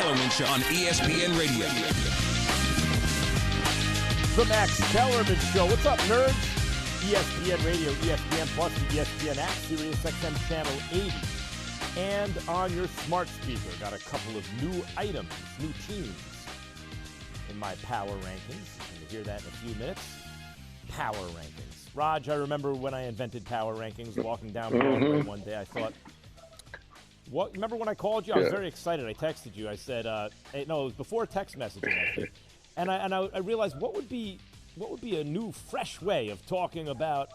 Kellerman Show on ESPN Radio. The Max Kellerman Show. What's up, nerds? ESPN Radio, ESPN Plus, the ESPN app, Sirius XM Channel 80. And on your smart speaker, got a couple of new items, new teams in my power rankings. You'll hear that in a few minutes. Power rankings. Raj, I remember when I invented power rankings, walking down Broadway one day, I thought, what? Remember when I called you? I was very excited. I texted you. I said, hey, no, it was before text messaging, I think. And I realized what would be a new, fresh way of talking about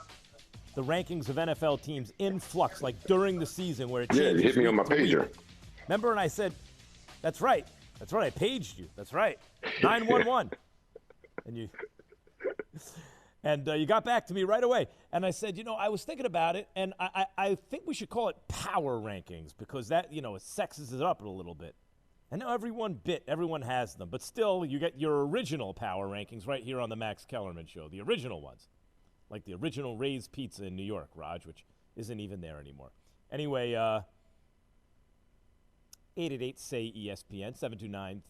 the rankings of NFL teams in flux, like during the season where it changes. Yeah, hit me on my pager. Remember, and I said, that's right. That's right. I paged you. That's right. 911. And you got back to me right away. And I said, I was thinking about it, and I think we should call it power rankings because that, it sexes it up a little bit. I know everyone has them, but still, you get your original power rankings right here on the Max Kellerman Show, the original ones, like the original Ray's Pizza in New York, Raj, which isn't even there anymore. Anyway, 888-SAY-ESPN,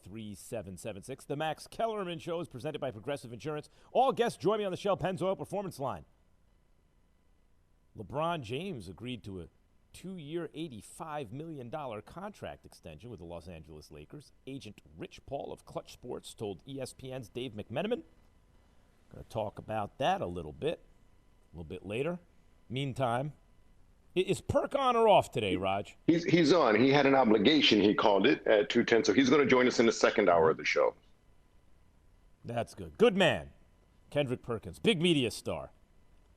729-3776. The Max Kellerman Show is presented by Progressive Insurance. All guests join me on the Shell Pennzoil Performance Line. LeBron James agreed to a 2-year, $85 million contract extension with the Los Angeles Lakers. Agent Rich Paul of Clutch Sports told ESPN's Dave McMenamin. Going to talk about that a little bit later. Meantime, is Perk on or off today, Raj? He's on. He had an obligation, he called it, at 2:10, so he's going to join us in the second hour of the show. That's good. Good man. Kendrick Perkins, big media star.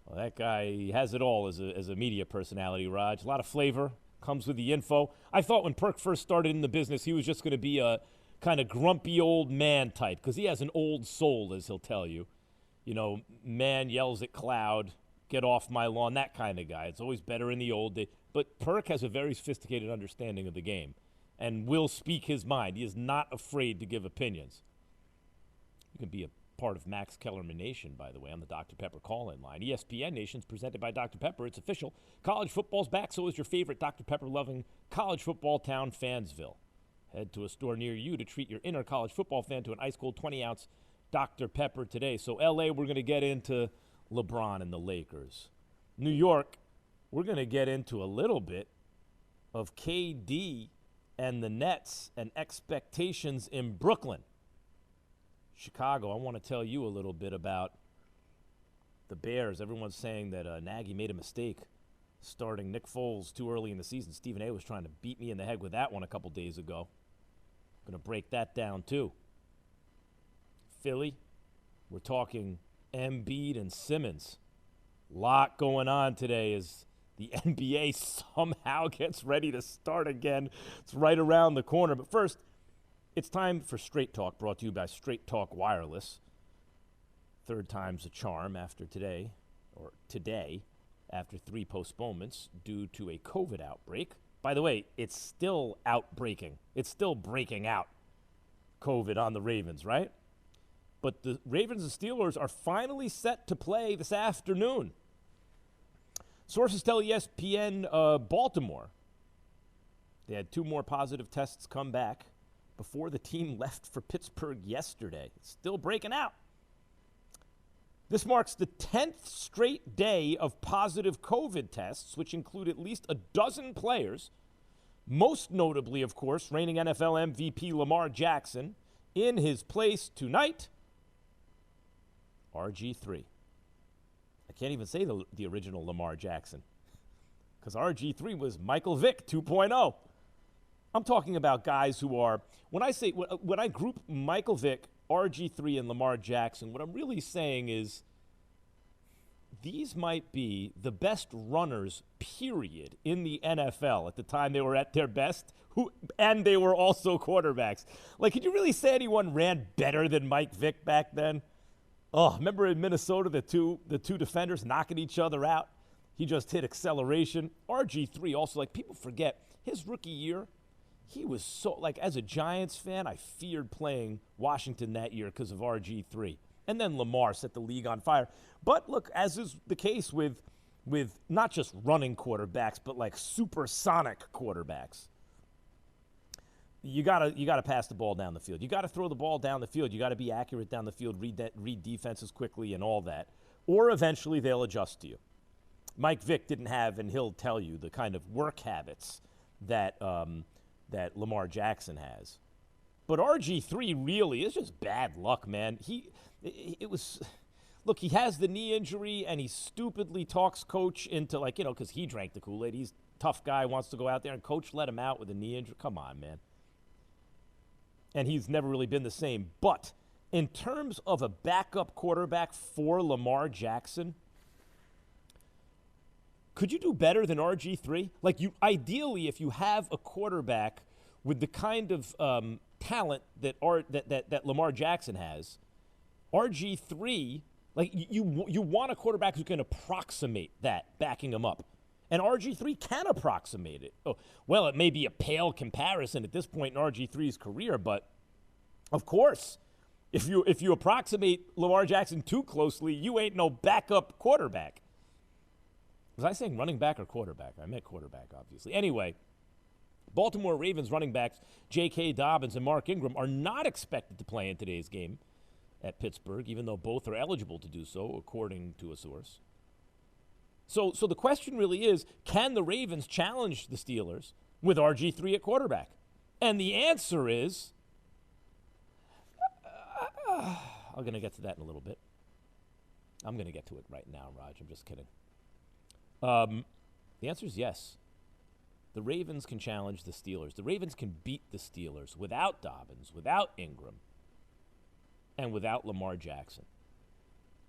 Well, that guy has it all as a media personality, Raj. A lot of flavor, comes with the info. I thought when Perk first started in the business, he was just going to be a kind of grumpy old man type, because he has an old soul, as he'll tell you. Man yells at cloud, get off my lawn, that kind of guy. It's always better in the old days. But Perk has a very sophisticated understanding of the game and will speak his mind. He is not afraid to give opinions. You can be a part of Max Kellerman Nation, by the way, on the Dr. Pepper call-in line. ESPN Nation's presented by Dr. Pepper. It's official. College football's back, so is your favorite Dr. Pepper-loving college football town, Fansville. Head to a store near you to treat your inner college football fan to an ice-cold 20-ounce Dr. Pepper today. So, L.A., we're going to get into LeBron and the Lakers. New York, we're going to get into a little bit of KD and the Nets and expectations in Brooklyn. Chicago, I want to tell you a little bit about the Bears. Everyone's saying that Nagy made a mistake starting Nick Foles too early in the season. Stephen A. was trying to beat me in the head with that one a couple days ago. I'm going to break that down, too. Philly, we're talking Embiid and Simmons. Lot going on today as the NBA somehow gets ready to start again. It's right around the corner. But first, it's time for Straight Talk, brought to you by Straight Talk Wireless. Third time's a charm after today, after 3 postponements due to a COVID outbreak. By the way, it's still outbreaking. It's still breaking out, COVID on the Ravens, right? But the Ravens and Steelers are finally set to play this afternoon. Sources tell ESPN Baltimore they had 2 more positive tests come back before the team left for Pittsburgh yesterday. It's still breaking out. This marks the 10th straight day of positive COVID tests, which include at least a dozen players, most notably, of course, reigning NFL MVP Lamar Jackson. In his place tonight, RG3. I can't even say the original Lamar Jackson because RG3 was Michael Vick 2.0. I'm talking about guys who are, when I group Michael Vick, RG3, and Lamar Jackson, what I'm really saying is these might be the best runners, period, in the NFL at the time they were at their best, and they were also quarterbacks. Like, could you really say anyone ran better than Mike Vick back then? Oh, remember in Minnesota, the two defenders knocking each other out? He just hit acceleration. RG3 also, like, people forget, his rookie year, he was so, like, as a Giants fan, I feared playing Washington that year because of RG3. And then Lamar set the league on fire. But look, as is the case with not just running quarterbacks, but like supersonic quarterbacks. you gotta pass the ball down the field. You got to throw the ball down the field. You got to be accurate down the field, read defenses quickly and all that. Or eventually they'll adjust to you. Mike Vick didn't have, and he'll tell you, the kind of work habits that Lamar Jackson has. But RG3 really is just bad luck, man. Look, he has the knee injury, and he stupidly talks Coach into, because he drank the Kool-Aid. He's a tough guy, wants to go out there, and Coach let him out with a knee injury. Come on, man. And he's never really been the same. But in terms of a backup quarterback for Lamar Jackson, could you do better than RG3? Ideally, if you have a quarterback with the kind of talent that Lamar Jackson has, RG3, you want a quarterback who can approximate that, backing him up. And RG3 can approximate it. Oh, well, it may be a pale comparison at this point in RG3's career, but of course, if you approximate Lamar Jackson too closely, you ain't no backup quarterback. Was I saying running back or quarterback? I meant quarterback, obviously. Anyway, Baltimore Ravens running backs J.K. Dobbins and Mark Ingram are not expected to play in today's game at Pittsburgh, even though both are eligible to do so, according to a source. So the question really is, can the Ravens challenge the Steelers with RG3 at quarterback? And the answer is, I'm going to get to that in a little bit. I'm going to get to it right now, Raj. I'm just kidding. The answer is yes. The Ravens can challenge the Steelers. The Ravens can beat the Steelers without Dobbins, without Ingram, and without Lamar Jackson.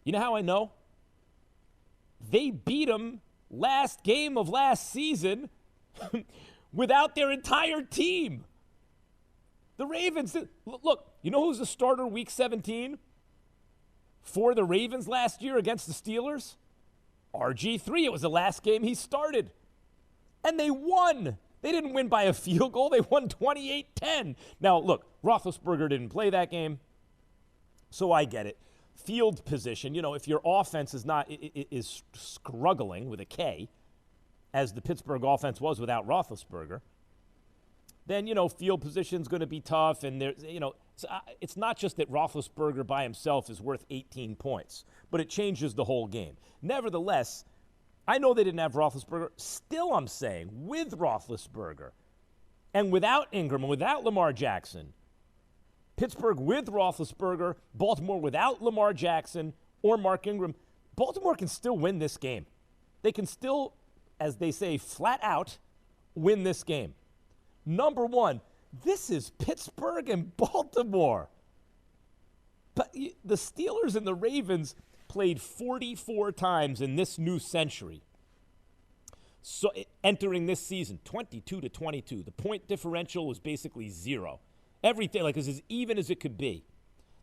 You know how I know? They beat them last game of last season without their entire team. The Ravens, look, you know who's the starter week 17 for the Ravens last year against the Steelers? RG3. It was the last game he started. And they won. They didn't win by a field goal. They won 28-10. Now, look, Roethlisberger didn't play that game, so I get it. Field position, if your offense is struggling with a K, as the Pittsburgh offense was without Roethlisberger, then, field position's going to be tough. And, it's not just that Roethlisberger by himself is worth 18 points, but it changes the whole game. Nevertheless, I know they didn't have Roethlisberger. Still, I'm saying, with Roethlisberger and without Ingram and without Lamar Jackson, Pittsburgh with Roethlisberger, Baltimore without Lamar Jackson or Mark Ingram, Baltimore can still win this game. They can still, as they say, flat out win this game. Number one, this is Pittsburgh and Baltimore. But the Steelers and the Ravens played 44 times in this new century. So entering this season, 22-22. The point differential was basically zero. Everything is as even as it could be.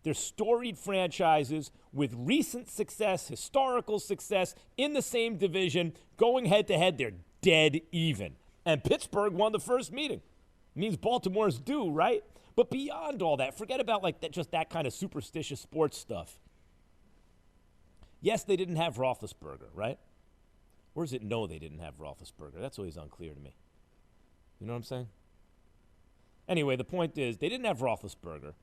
They're storied franchises with recent success, historical success in the same division, going head-to-head. They're dead even. And Pittsburgh won the first meeting. It means Baltimore's due, right? But beyond all that, forget about just that kind of superstitious sports stuff. Yes, they didn't have Roethlisberger, right? Or is it no, they didn't have Roethlisberger? That's always unclear to me. You know what I'm saying? Anyway, the point is they didn't have Roethlisberger,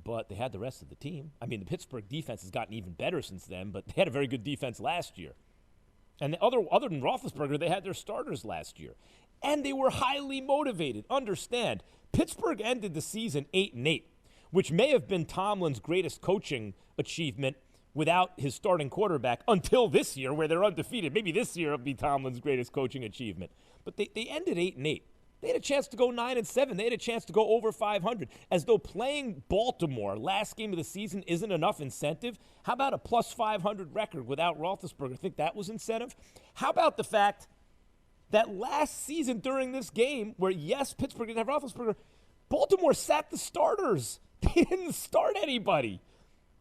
but they had the rest of the team. I mean, the Pittsburgh defense has gotten even better since then, but they had a very good defense last year. And other than Roethlisberger, they had their starters last year. And they were highly motivated. Understand, Pittsburgh ended the season 8-8, which may have been Tomlin's greatest coaching achievement without his starting quarterback until this year, where they're undefeated. Maybe this year will be Tomlin's greatest coaching achievement. But they ended 8-8. They had a chance to go 9-7. They had a chance to go over 500. As though playing Baltimore last game of the season isn't enough incentive. How about a plus 500 record without Roethlisberger? Think that was incentive? How about the fact that last season during this game, where, yes, Pittsburgh didn't have Roethlisberger, Baltimore sat the starters. They didn't start anybody.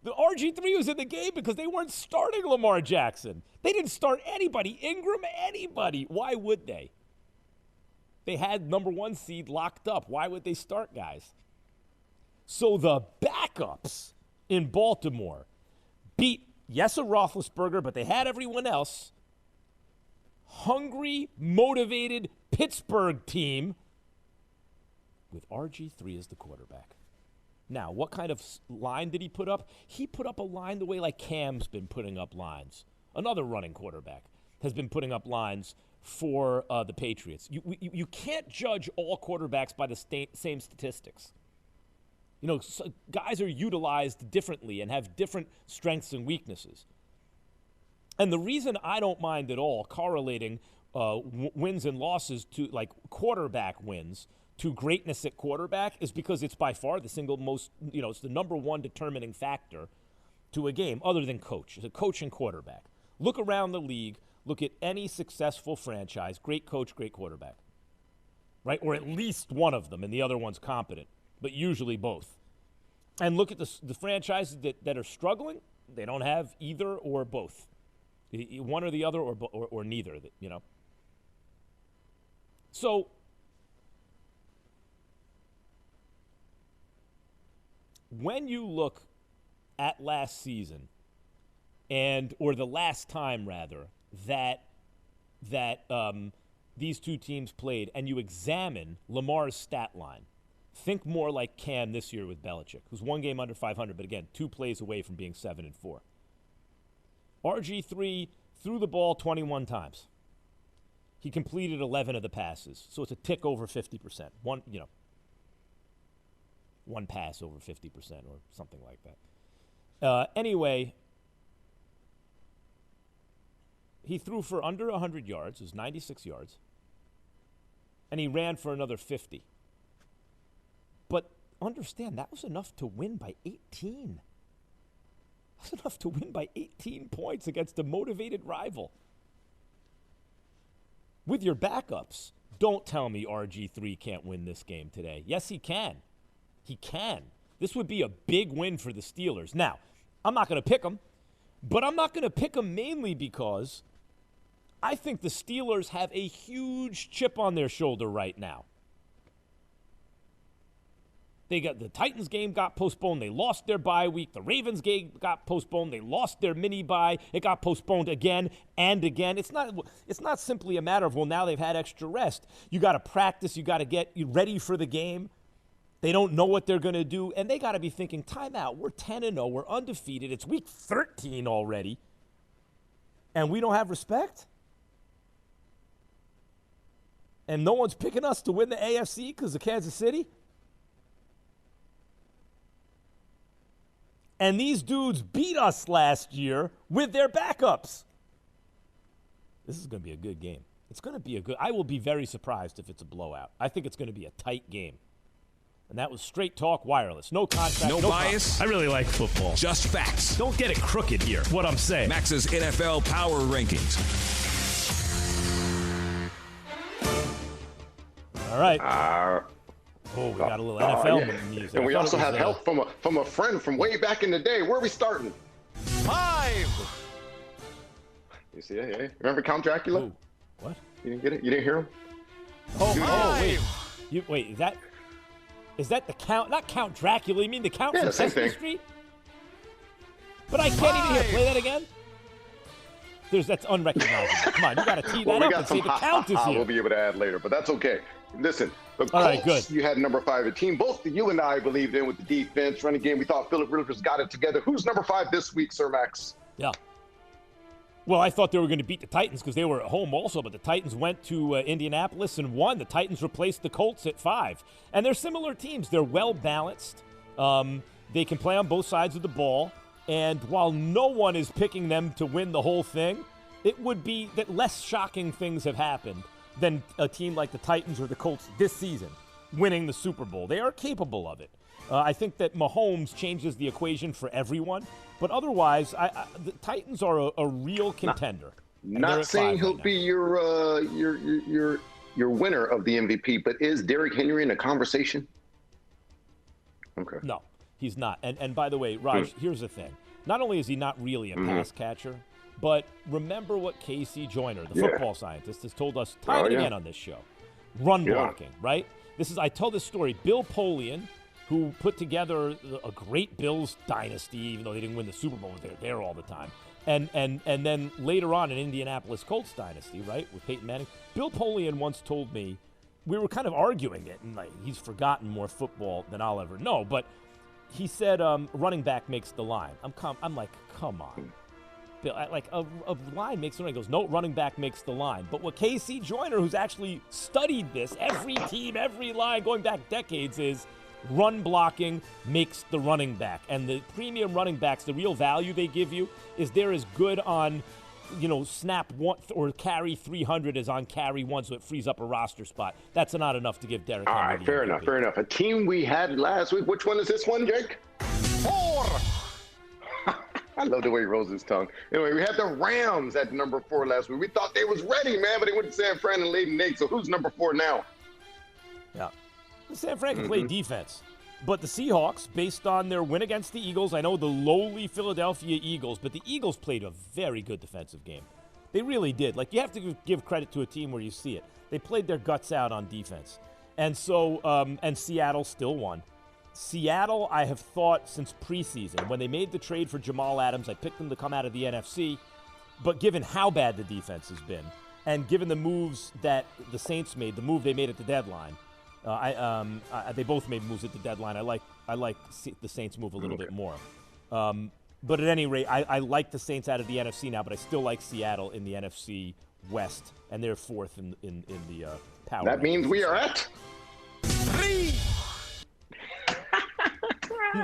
The RG3 was in the game because they weren't starting Lamar Jackson. They didn't start anybody. Ingram, anybody. Why would they? They had number one seed locked up. Why would they start guys? So the backups in Baltimore beat, yes, a Roethlisberger, but they had everyone else. Hungry, motivated Pittsburgh team with RG3 as the quarterback. Now, what kind of line did he put up? He put up a line the way like Cam's been putting up lines. Another running quarterback has been putting up lines for the Patriots. You can't judge all quarterbacks by the same statistics. You know, guys are utilized differently and have different strengths and weaknesses. And the reason I don't mind at all correlating wins and losses to, like, quarterback wins to greatness at quarterback is because it's by far the single most, it's the number one determining factor to a game other than coach. It's a coach and quarterback. Look around the league. Look at any successful franchise. Great coach, great quarterback. Right? Or at least one of them, and the other one's competent, but usually both. And look at the franchises that are struggling. They don't have either or both. One or the other or neither, So when you look at last season or the last time rather that these two teams played, and you examine Lamar's stat line, think more like Cam this year with Belichick, who's one game under 500, but again, 2 plays away from being 7-4. RG3 threw the ball 21 times. He completed 11 of the passes, so it's a tick over 50%. One pass over 50% or something like that. Anyway, he threw for under 100 yards. It was 96 yards. And he ran for another 50. But understand, that was enough to win by 18. That's enough to win by 18 points against a motivated rival. With your backups, don't tell me RG3 can't win this game today. Yes, he can. He can. This would be a big win for the Steelers. Now, I'm not going to pick them, but I'm not going to pick them mainly because I think the Steelers have a huge chip on their shoulder right now. The Titans game got postponed. They lost their bye week. The Ravens game got postponed. They lost their mini bye. It got postponed again and again. It's not simply a matter of, well, now they've had extra rest. You got to practice. You got to get ready for the game. They don't know what they're going to do, and they got to be thinking, timeout. We're 10-0. We're undefeated. It's week 13 already, and we don't have respect? And no one's picking us to win the AFC because of Kansas City? And these dudes beat us last year with their backups. This is going to be a good game. I will be very surprised if it's a blowout. I think it's going to be a tight game. And that was Straight Talk Wireless. No contract, no bias. I really like football. Just facts. Don't get it crooked here, what I'm saying. Max's NFL Power Rankings. All right. We got a little NFL music. And we also had help from a friend from way back in the day. Where are we starting? 5. You see that? Yeah. Remember Count Dracula? Ooh, what? You didn't get it? You didn't hear him? Wait. Is that the Count? Not Count Dracula. You mean the Count from Sesame Street? But I can't even hear. Play that again. That's unrecognizable. Come on, you got to tee that up and say the Count is here. We'll be able to add later, but that's okay. Listen, the Colts, all right, good. You had number 5 a team. Both you and I believed in with the defense, running game. We thought Philip Rivers got it together. Who's number 5 this week, Sir Max? Yeah. Well, I thought they were going to beat the Titans because they were at home also, but the Titans went to Indianapolis and won. The Titans replaced the Colts at 5. And they're similar teams. They're well-balanced. They can play on both sides of the ball. And while no one is picking them to win the whole thing, it would be that less shocking things have happened than a team like the Titans or the Colts this season winning the Super Bowl. They are capable of it. I think that Mahomes changes the equation for everyone. But otherwise, the Titans are a real contender. Not saying he'll be your winner of the MVP, but is Derrick Henry in a conversation? Okay. No, he's not. And by the way, Raj, here's the thing. Not only is he not really a pass catcher, but remember what Casey Joyner, the football scientist, has told us time and again on this show. Run blocking, right? I tell this story. Bill Polian, who put together a great Bills dynasty, even though they didn't win the Super Bowl, they're there all the time. And then later on an Indianapolis Colts dynasty, right, with Peyton Manning. Bill Polian once told me, we were kind of arguing it, and like he's forgotten more football than I'll ever know. But he said running back makes the line. I'm like, come on. Bill, like a line makes the line. He goes, no, running back makes the line. But what K.C. Joyner, who's actually studied this, every team, every line, going back decades, is run blocking makes the running back. And the premium running backs, the real value they give you is they're as good on, snap one or carry 300 as on carry one, so it frees up a roster spot. That's not enough to give Derrick Henry. All right, fair enough. A team we had last week. Which one is this one, Jake? 4. I love the way he rolls his tongue. Anyway, we had the Rams at number 4 last week. We thought they was ready, man, but they went to San Fran and laid an egg. So who's number 4 now? Yeah. San Fran can play defense. But the Seahawks, based on their win against the Eagles, I know the lowly Philadelphia Eagles, but the Eagles played a very good defensive game. They really did. Like, you have to give credit to a team where you see it. They played their guts out on defense. And so, and Seattle still won. Seattle, I have thought since preseason, when they made the trade for Jamal Adams, I picked them to come out of the NFC. But given how bad the defense has been, and given the moves that the Saints made, the move they made at the deadline, they both made moves at the deadline. I like the Saints move a little bit more. But at any rate, I like the Saints out of the NFC now, but I still like Seattle in the NFC West, and they're 4th in the power. That means we are at 3.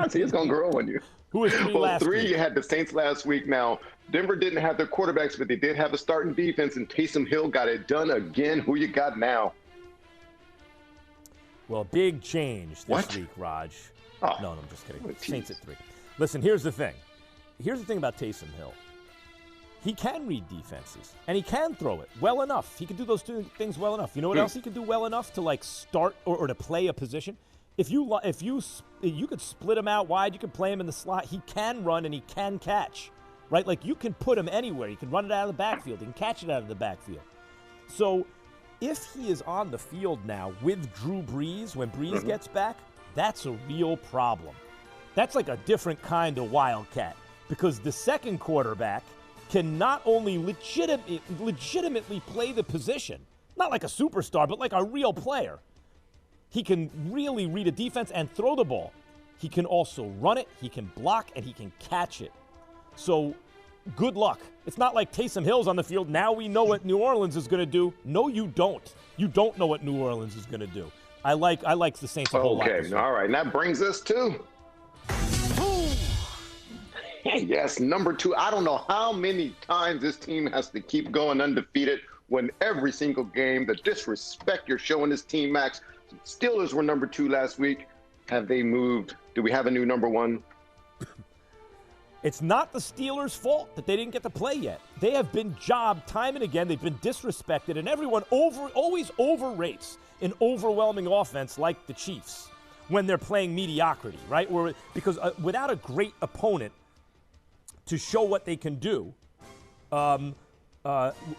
See, it's going to grow on you. Who was 3 last 3, week? you had the Saints last week. Now, Denver didn't have their quarterbacks, but they did have a starting defense, and Taysom Hill got it done again. Who you got now? Well, big change this week, Raj. Oh. No, I'm just kidding. Saints at 3. Listen, here's the thing. Here's the thing about Taysom Hill. He can read defenses, and he can throw it well enough. He can do those 2 things well enough. You know what else he can do well enough to, like, start or to play a position? If you could split him out wide, you could play him in the slot. He can run and he can catch, right? Like, you can put him anywhere. You can run it out of the backfield. You can catch it out of the backfield. So if he is on the field now with Drew Brees, when Brees gets back, that's a real problem. That's like a different kind of wildcat, because the second quarterback can not only legitimately play the position, not like a superstar, but like a real player. He can really read a defense and throw the ball. He can also run it, he can block, and he can catch it. So good luck. It's not like Taysom Hill's on the field. Now we know what New Orleans is going to do. No, you don't. You don't know what New Orleans is going to do. I like the Saints a whole lot. Okay, all right. And that brings us to yes, number 2. I don't know how many times this team has to keep going undefeated when every single game, the disrespect you're showing this team, Max. Steelers were number 2 last week. Have they moved? Do we have a new number 1? It's not the Steelers' fault that they didn't get to play yet. They have been jobbed time and again. They've been disrespected, and everyone always overrates an overwhelming offense like the Chiefs when they're playing mediocrity, right? Because without a great opponent to show what they can do,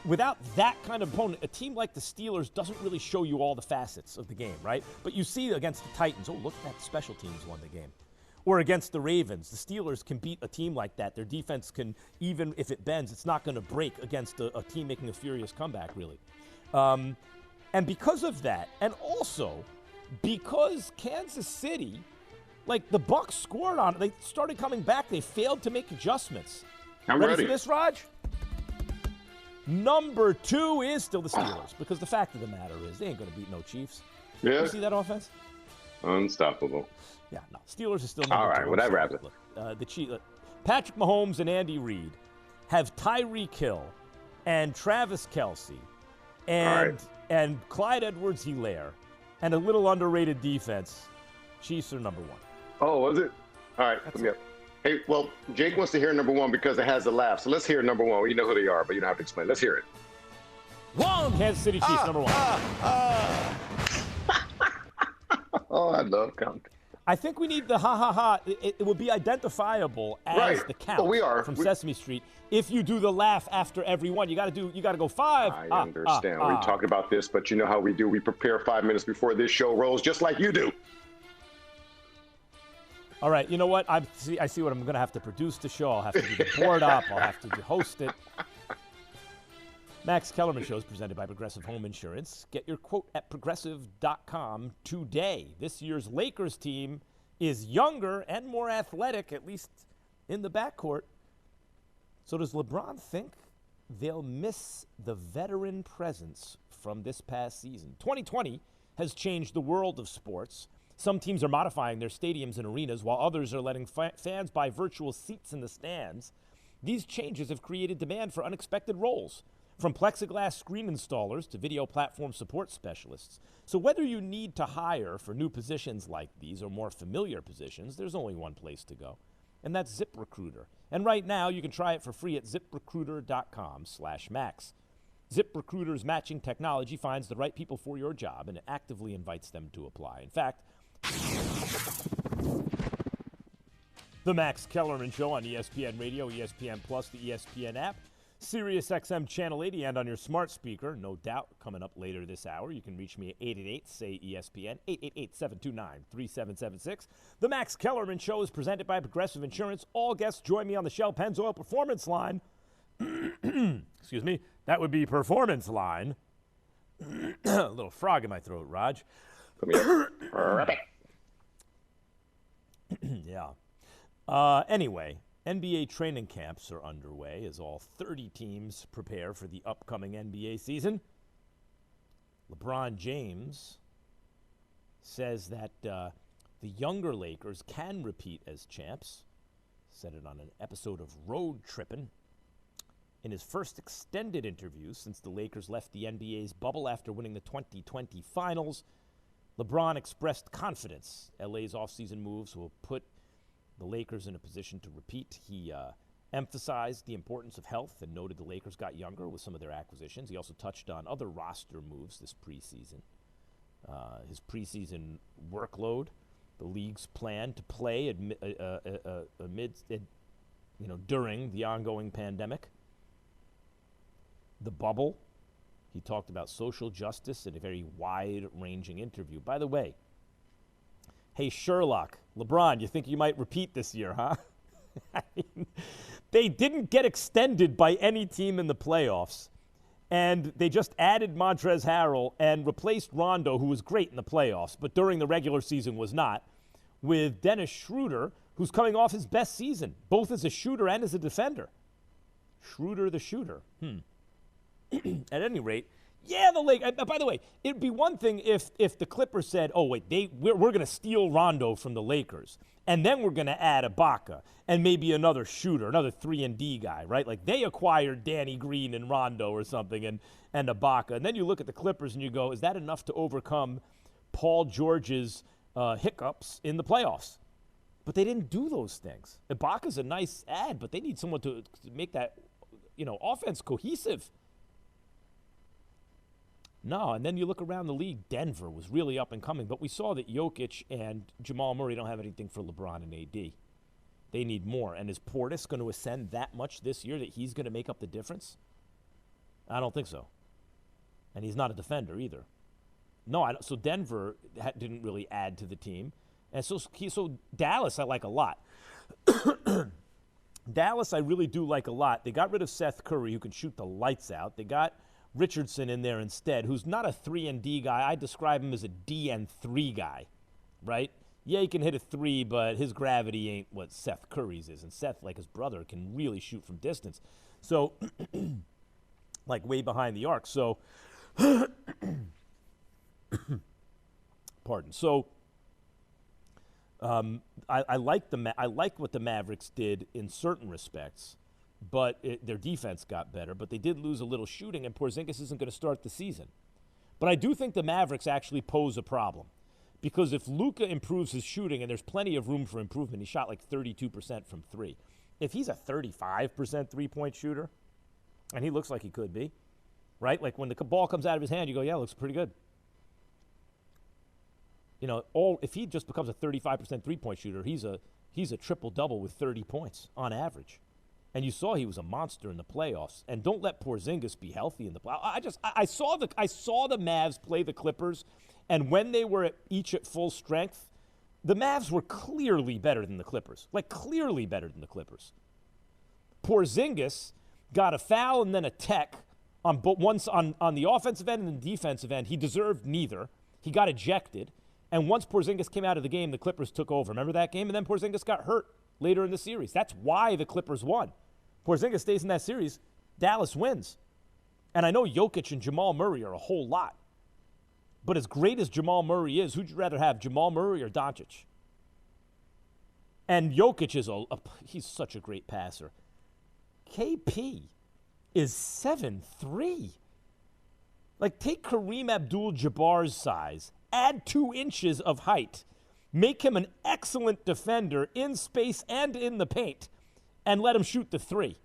without that kind of opponent, a team like the Steelers doesn't really show you all the facets of the game, right? But you see against the Titans, oh, look at that, special teams won the game. Or against the Ravens, the Steelers can beat a team like that. Their defense can, even if it bends, it's not going to break against a team making a furious comeback, really. And because of that, and also because Kansas City, like the Bucs scored on it, they started coming back. They failed to make adjustments. I'm ready ready for this, Raj? Number 2 is still the Steelers, because the fact of the matter is they ain't going to beat no Chiefs. Yeah. You see that offense? Unstoppable. Yeah, no. Steelers are still number 2. All right, well, that wraps it. Look, Patrick Mahomes and Andy Reid have Tyreek Hill and Travis Kelce and Clyde Edwards-Helaire and a little underrated defense. Chiefs are number 1. Oh, was it? All right, let me up. Hey, well, Jake wants to hear number 1 because it has a laugh. So let's hear number 1. Well, you know who they are, but you don't have to explain. Let's hear it. Kansas City Chiefs, number 1. Oh, I love count. I think we need the ha-ha-ha. It would be identifiable as the count from Sesame Street if you do the laugh after every one. You got to go 5. I understand. We talked about this, but you know how we do. We prepare 5 minutes before this show rolls, just like you do. All right, you know what? I see what I'm going to have to produce the show. I'll have to do the board up. I'll have to host it. Max Kellerman Show is presented by Progressive Home Insurance. Get your quote at progressive.com today. This year's Lakers team is younger and more athletic, at least in the backcourt. So does LeBron think they'll miss the veteran presence from this past season? 2020 has changed the world of sports. Some teams are modifying their stadiums and arenas, while others are letting fans buy virtual seats in the stands. These changes have created demand for unexpected roles, from plexiglass screen installers to video platform support specialists. So whether you need to hire for new positions like these or more familiar positions, there's only one place to go, and that's ZipRecruiter. And right now, you can try it for free at ziprecruiter.com/max. ZipRecruiter's matching technology finds the right people for your job and actively invites them to apply. In fact, The Max Kellerman Show on ESPN Radio, ESPN Plus, the ESPN app, Sirius XM Channel 80, and on your smart speaker, no doubt, coming up later this hour. You can reach me at 888-SAY-ESPN, 888-729-3776. The Max Kellerman Show is presented by Progressive Insurance. All guests join me on the Shell Pennzoil Performance Line. Excuse me. That would be Performance Line. A little frog in my throat, Raj. Come here. Rabbit. Yeah. Anyway, NBA training camps are underway as all 30 teams prepare for the upcoming NBA season. LeBron James says that the younger Lakers can repeat as champs. Said it on an episode of Road Trippin'. In his first extended interview since the Lakers left the NBA's bubble after winning the 2020 finals, LeBron expressed confidence LA's offseason moves will put the Lakers in a position to repeat. He emphasized the importance of health and noted the Lakers got younger with some of their acquisitions. He also touched on other roster moves this preseason. His preseason workload, the league's plan to play during the ongoing pandemic, the bubble. He talked about social justice in a very wide-ranging interview. By the way, hey, Sherlock, LeBron, you think you might repeat this year, huh? I mean, they didn't get extended by any team in the playoffs, and they just added Montrezl Harrell and replaced Rondo, who was great in the playoffs, but during the regular season was not, with Dennis Schroeder, who's coming off his best season, both as a shooter and as a defender. Schroeder the shooter. At any rate, yeah, the Lakers. By the way, it'd be one thing if the Clippers said, "Oh wait, we're going to steal Rondo from the Lakers, and then we're going to add Ibaka and maybe another shooter, another 3-and-D guy, right? Like they acquired Danny Green and Rondo or something, and Ibaka, and then you look at the Clippers and you go, is that enough to overcome Paul George's hiccups in the playoffs? But they didn't do those things. Ibaka's a nice add, but they need someone to make that offense cohesive. No, and then you look around the league, Denver was really up and coming, but we saw that Jokic and Jamal Murray don't have anything for LeBron and AD. They need more. And is Portis going to ascend that much this year that he's going to make up the difference? I don't think so. And he's not a defender either. No, so Denver didn't really add to the team. And so Dallas I like a lot. Dallas I really do like a lot. They got rid of Seth Curry, who can shoot the lights out. They got Richardson in there instead, who's not a 3-and-D guy. I describe him as a D-and-3 guy, right? Yeah, he can hit a 3, but his gravity ain't what Seth Curry's is. And Seth, like his brother, can really shoot from distance. So, like way behind the arc. So, pardon. So, I like what the Mavericks did in certain respects. But their defense got better. But they did lose a little shooting, and Porzingis isn't going to start the season. But I do think the Mavericks actually pose a problem. Because if Luka improves his shooting, and there's plenty of room for improvement, he shot like 32% from 3. If he's a 35% three-point shooter, and he looks like he could be, right? Like when the ball comes out of his hand, you go, yeah, it looks pretty good. If he just becomes a 35% three-point shooter, he's a triple-double with 30 points on average. And you saw he was a monster in the playoffs. And don't let Porzingis be healthy in the playoffs. I saw the Mavs play the Clippers, and when they were each at full strength, the Mavs were clearly better than the Clippers. Like clearly better than the Clippers. Porzingis got a foul and then a tech on the offensive end and the defensive end, he deserved neither. He got ejected. And once Porzingis came out of the game, the Clippers took over. Remember that game? And then Porzingis got hurt later in the series. That's why the Clippers won. Porzingis stays in that series, Dallas wins. And I know Jokic and Jamal Murray are a whole lot. But as great as Jamal Murray is, who'd you rather have, Jamal Murray or Doncic? And Jokic is he's such a great passer. KP is 7'3". Like, take Kareem Abdul-Jabbar's size, add 2 inches of height, make him an excellent defender in space and in the paint, and let him shoot the 3.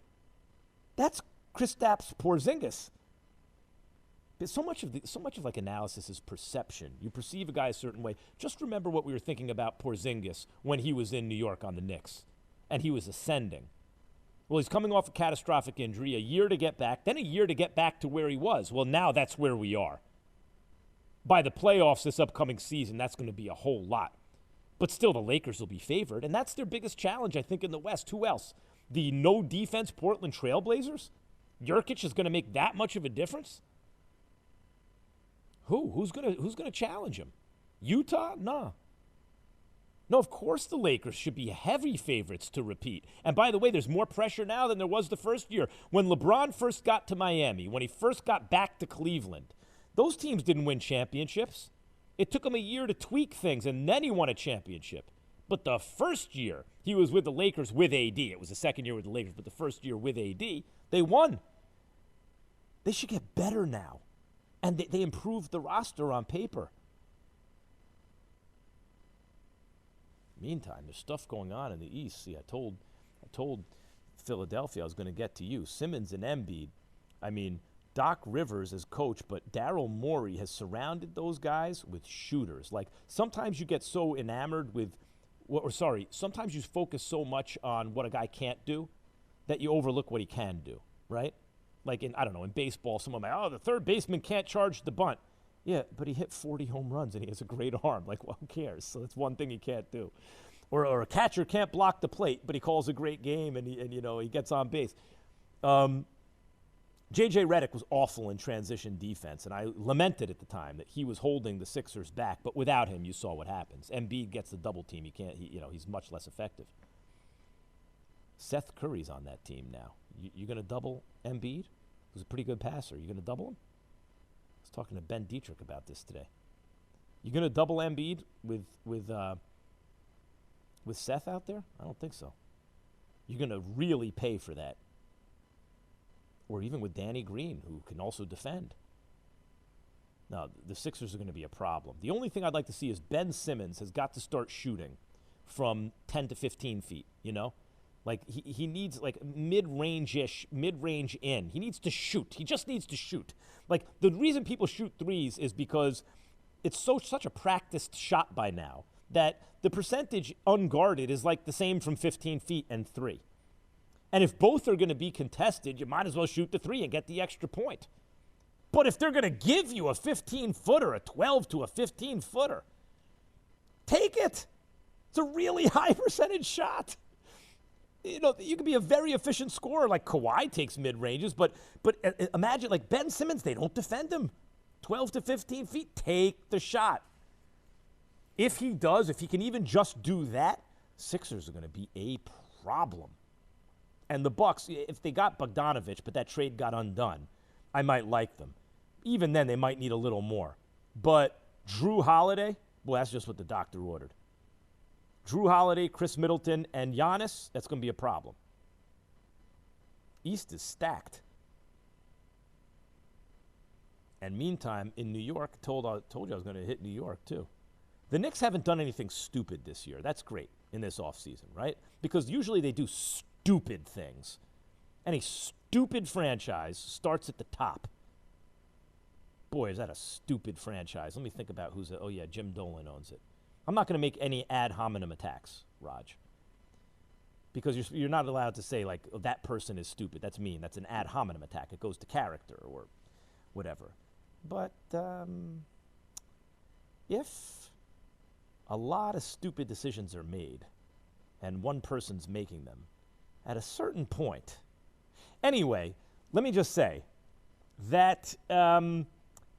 That's Kristaps Porzingis. But so much of like analysis is perception. You perceive a guy a certain way. Just remember what we were thinking about Porzingis when he was in New York on the Knicks, and he was ascending. Well, he's coming off a catastrophic injury, a year to get back, then a year to get back to where he was. Well, now that's where we are. By the playoffs this upcoming season, that's going to be a whole lot. But still, the Lakers will be favored, and that's their biggest challenge, I think, in the West. Who else? The no-defense Portland Trailblazers? Jokic is going to make that much of a difference? Who's gonna challenge him? Utah? No. No, of course the Lakers should be heavy favorites to repeat. And by the way, there's more pressure now than there was the first year. When LeBron first got to Miami, when he first got back to Cleveland, those teams didn't win championships. It took him a year to tweak things, and then he won a championship. But the first year he was with the Lakers with AD, it was the second year with the Lakers, but the first year with AD, they won. They should get better now. And they improved the roster on paper. Meantime, there's stuff going on in the East. See, I told Philadelphia I was going to get to you. Simmons and Embiid. I mean, Doc Rivers is coach, but Daryl Morey has surrounded those guys with shooters. Like, sometimes you get so enamored with, sometimes you focus so much on what a guy can't do that you overlook what he can do, right? Like in baseball, someone might, the third baseman can't charge the bunt. Yeah, but he hit 40 home runs and he has a great arm. Like, well, who cares? So that's one thing he can't do. Or a catcher can't block the plate, but he calls a great game and he gets on base. J.J. Redick was awful in transition defense, and I lamented at the time that he was holding the Sixers back. But without him, you saw what happens. Embiid gets the double team. He's much less effective. Seth Curry's on that team now. You going to double Embiid? Who's a pretty good passer. You going to double him? I was talking to Ben Dietrich about this today. You going to double Embiid with Seth out there? I don't think so. You're going to really pay for that. Or even with Danny Green, who can also defend. No, the Sixers are going to be a problem. The only thing I'd like to see is Ben Simmons has got to start shooting from 10 to 15 feet, Like, he needs, like, mid-range in. He needs to shoot. He just needs to shoot. Like, the reason people shoot threes is because it's such a practiced shot by now that the percentage unguarded is, like, the same from 15 feet and 3. And if both are going to be contested, you might as well shoot the 3 and get the extra point. But if they're going to give you a 15-footer, a 12 to a 15-footer, take it. It's a really high percentage shot. You can be a very efficient scorer, like Kawhi takes mid-ranges, but imagine, like Ben Simmons, they don't defend him. 12 to 15 feet, take the shot. If he can even just do that, Sixers are going to be a problem. And the Bucks, if they got Bogdanovich, but that trade got undone, I might like them. Even then, they might need a little more. But Drew Holiday, boy, that's just what the doctor ordered. Drew Holiday, Chris Middleton, and Giannis, that's going to be a problem. East is stacked. And meantime, in New York, told you I was going to hit New York too. The Knicks haven't done anything stupid this year. That's great in this offseason, right? Because usually they do stupid things. And a stupid franchise starts at the top. Boy, is that a stupid franchise. Let me think about who's it. Oh, yeah, Jim Dolan owns it. I'm not going to make any ad hominem attacks, Raj. Because you're not allowed to say, like, oh, that person is stupid. That's mean. That's an ad hominem attack. It goes to character or whatever. But if a lot of stupid decisions are made and one person's making them, at a certain point. Anyway, let me just say, that the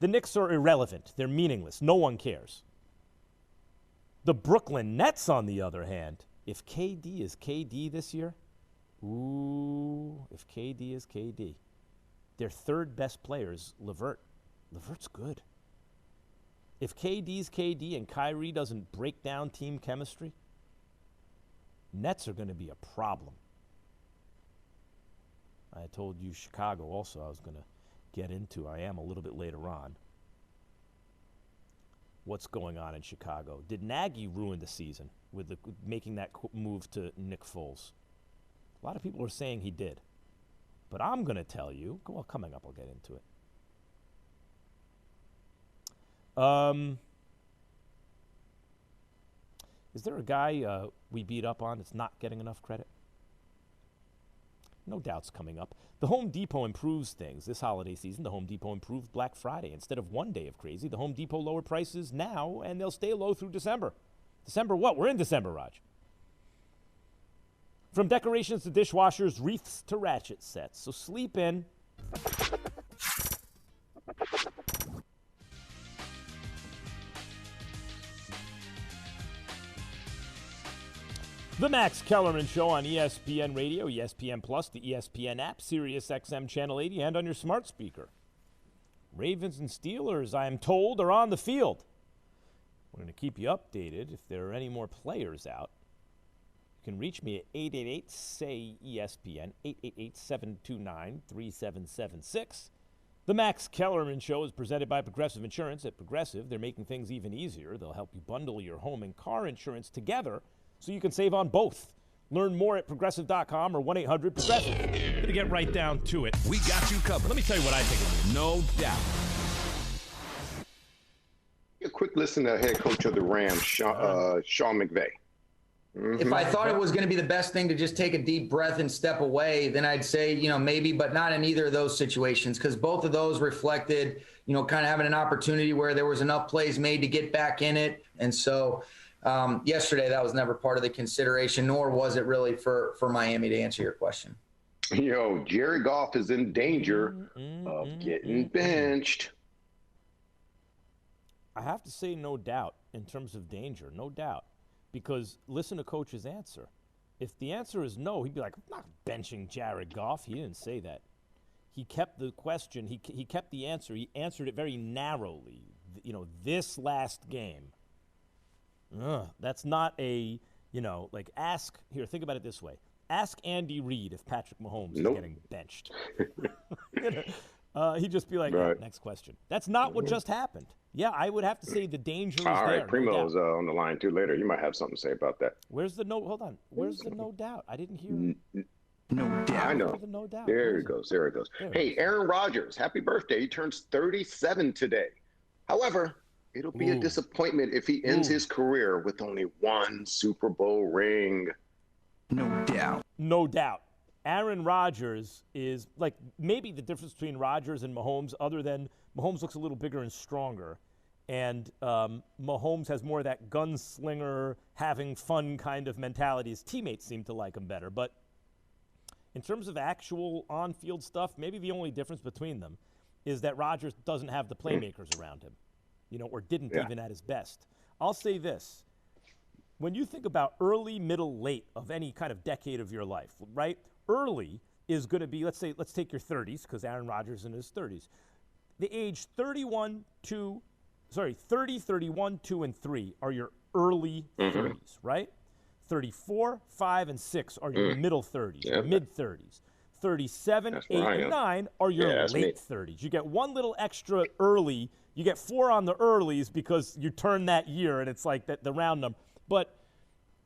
Knicks are irrelevant. They're meaningless. No one cares. The Brooklyn Nets, on the other hand, if KD is KD this year, if KD is KD, their third best player is LeVert. LeVert's good. If KD's KD and Kyrie doesn't break down team chemistry, Nets are going to be a problem. I told you Chicago also I was going to get into. I am a little bit later on. What's going on in Chicago? Did Nagy ruin the season with making that move to Nick Foles? A lot of people are saying he did. But I'm going to tell you, well, coming up, I'll get into it. Is there a guy we beat up on that's not getting enough credit? No doubt's coming up. The Home Depot improves things. This holiday season, the Home Depot improved Black Friday. Instead of one day of crazy, the Home Depot lowered prices now, and they'll stay low through December. December what? We're in December, Raj. From decorations to dishwashers, wreaths to ratchet sets. So sleep in. The Max Kellerman Show on ESPN Radio, ESPN Plus, the ESPN app, Sirius XM Channel 80, and on your smart speaker. Ravens and Steelers, I am told, are on the field. We're going to keep you updated if there are any more players out. You can reach me at 888-SAY-ESPN, 888-729-3776. The Max Kellerman Show is presented by Progressive Insurance. At Progressive, they're making things even easier. They'll help you bundle your home and car insurance together so you can save on both. Learn more at Progressive.com or 1-800-PROGRESSIVE. Going to get right down to it. We got you covered. Let me tell you what I think of it. No doubt. A quick listen to head coach of the Rams, Sean McVay. If I thought it was going to be the best thing to just take a deep breath and step away, then I'd say, maybe, but not in either of those situations, because both of those reflected, kind of having an opportunity where there was enough plays made to get back in it. And so yesterday, that was never part of the consideration, nor was it really for Miami, to answer your question. Jared Goff is in danger of getting benched. I have to say no doubt in terms of danger, no doubt. Because listen to Coach's answer. If the answer is no, he'd be like, I'm not benching Jared Goff. He didn't say that. He kept the question. He kept the answer. He answered it very narrowly. This last game. That's not a, ask. Here, think about it this way. Ask Andy Reid if Patrick Mahomes is getting benched. He'd just be like, right. Next question. That's not what just happened. Yeah, I would have to say the danger is there. All right, Primo's on the line, too, later. You might have something to say about that. Where's the no – hold on. Where's the no doubt? I didn't hear No doubt. I know. The no doubt. There it goes. Hey, Aaron Rodgers, happy birthday. He turns 37 today. However, it'll be a disappointment if he ends his career with only one Super Bowl ring. No doubt. No doubt. Aaron Rodgers is like maybe the difference between Rodgers and Mahomes, other than Mahomes looks a little bigger and stronger, and Mahomes has more of that gunslinger, having fun kind of mentality. His teammates seem to like him better. But in terms of actual on-field stuff, maybe the only difference between them is that Rodgers doesn't have the playmakers around him, or didn't even at his best. I'll say this. When you think about early, middle, late of any kind of decade of your life, right? Early is going to be, let's take your 30s, because Aaron Rodgers is in his 30s. The age 30, 31, 2, and 3 are your early 30s, right? 34, 5, and 6 are your middle 30s, mid-30s. 37, 8, and 9 are your late 30s. You get one little extra early. You get 4 on the earlies because you turn that year, and it's like the round number. But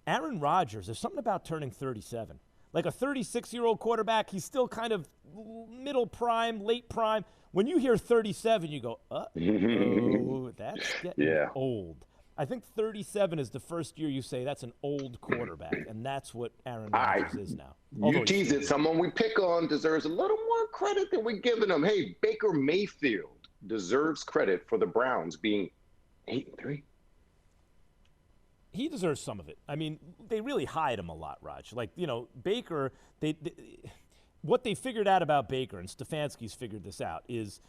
Aaron Rodgers, there's something about turning 37. Like a 36-year-old quarterback, he's still kind of middle prime, late prime. When you hear 37, you go, that's getting old. I think 37 is the first year you say that's an old quarterback, and that's what Aaron Rodgers is now. You tease it. Someone we pick on deserves a little more credit than we're giving him. Hey, Baker Mayfield deserves credit for the Browns being 8-3. He deserves some of it. I mean, they really hide him a lot, Raj. Like, Baker, what they figured out about Baker, and Stefanski's figured this out, is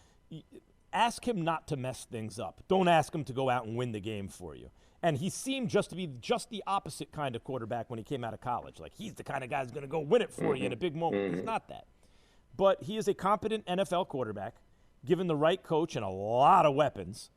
ask him not to mess things up. Don't ask him to go out and win the game for you. And he seemed just to be just the opposite kind of quarterback when he came out of college. Like, he's the kind of guy who's going to go win it for you in a big moment. He's not that. But he is a competent NFL quarterback, given the right coach and a lot of weapons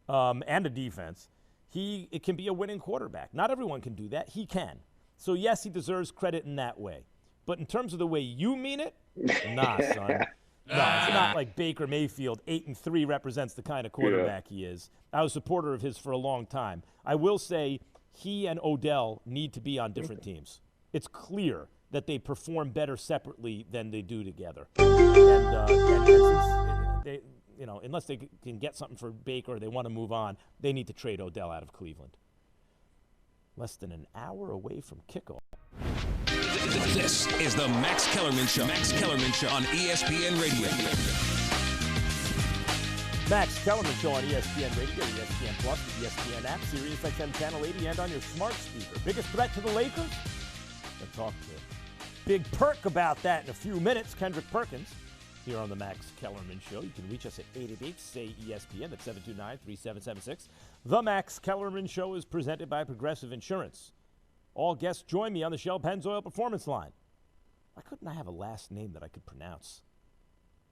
and a defense. It can be a winning quarterback. Not everyone can do that. He can. So, yes, he deserves credit in that way. But in terms of the way you mean it, nah, son. No, it's not like Baker Mayfield, 8-3, represents the kind of quarterback he is. I was a supporter of his for a long time. I will say he and Odell need to be on different teams. It's clear that they perform better separately than they do together. And since they, unless they can get something for Baker or they want to move on, they need to trade Odell out of Cleveland. Less than an hour away from kickoff. This is the Max Kellerman Show. Max Kellerman Show on ESPN Radio. Max Kellerman Show on ESPN Radio, ESPN Plus, the ESPN app, Sirius XM Channel 80, and on your smart speaker. Biggest threat to the Lakers? We'll talk to Big Perk about that in a few minutes. Kendrick Perkins here on the Max Kellerman Show. You can reach us at 888-SAY-ESPN. That's 729-3776. The Max Kellerman Show is presented by Progressive Insurance. All guests join me on the Shell Pennzoil Performance Line. Why couldn't I have a last name that I could pronounce?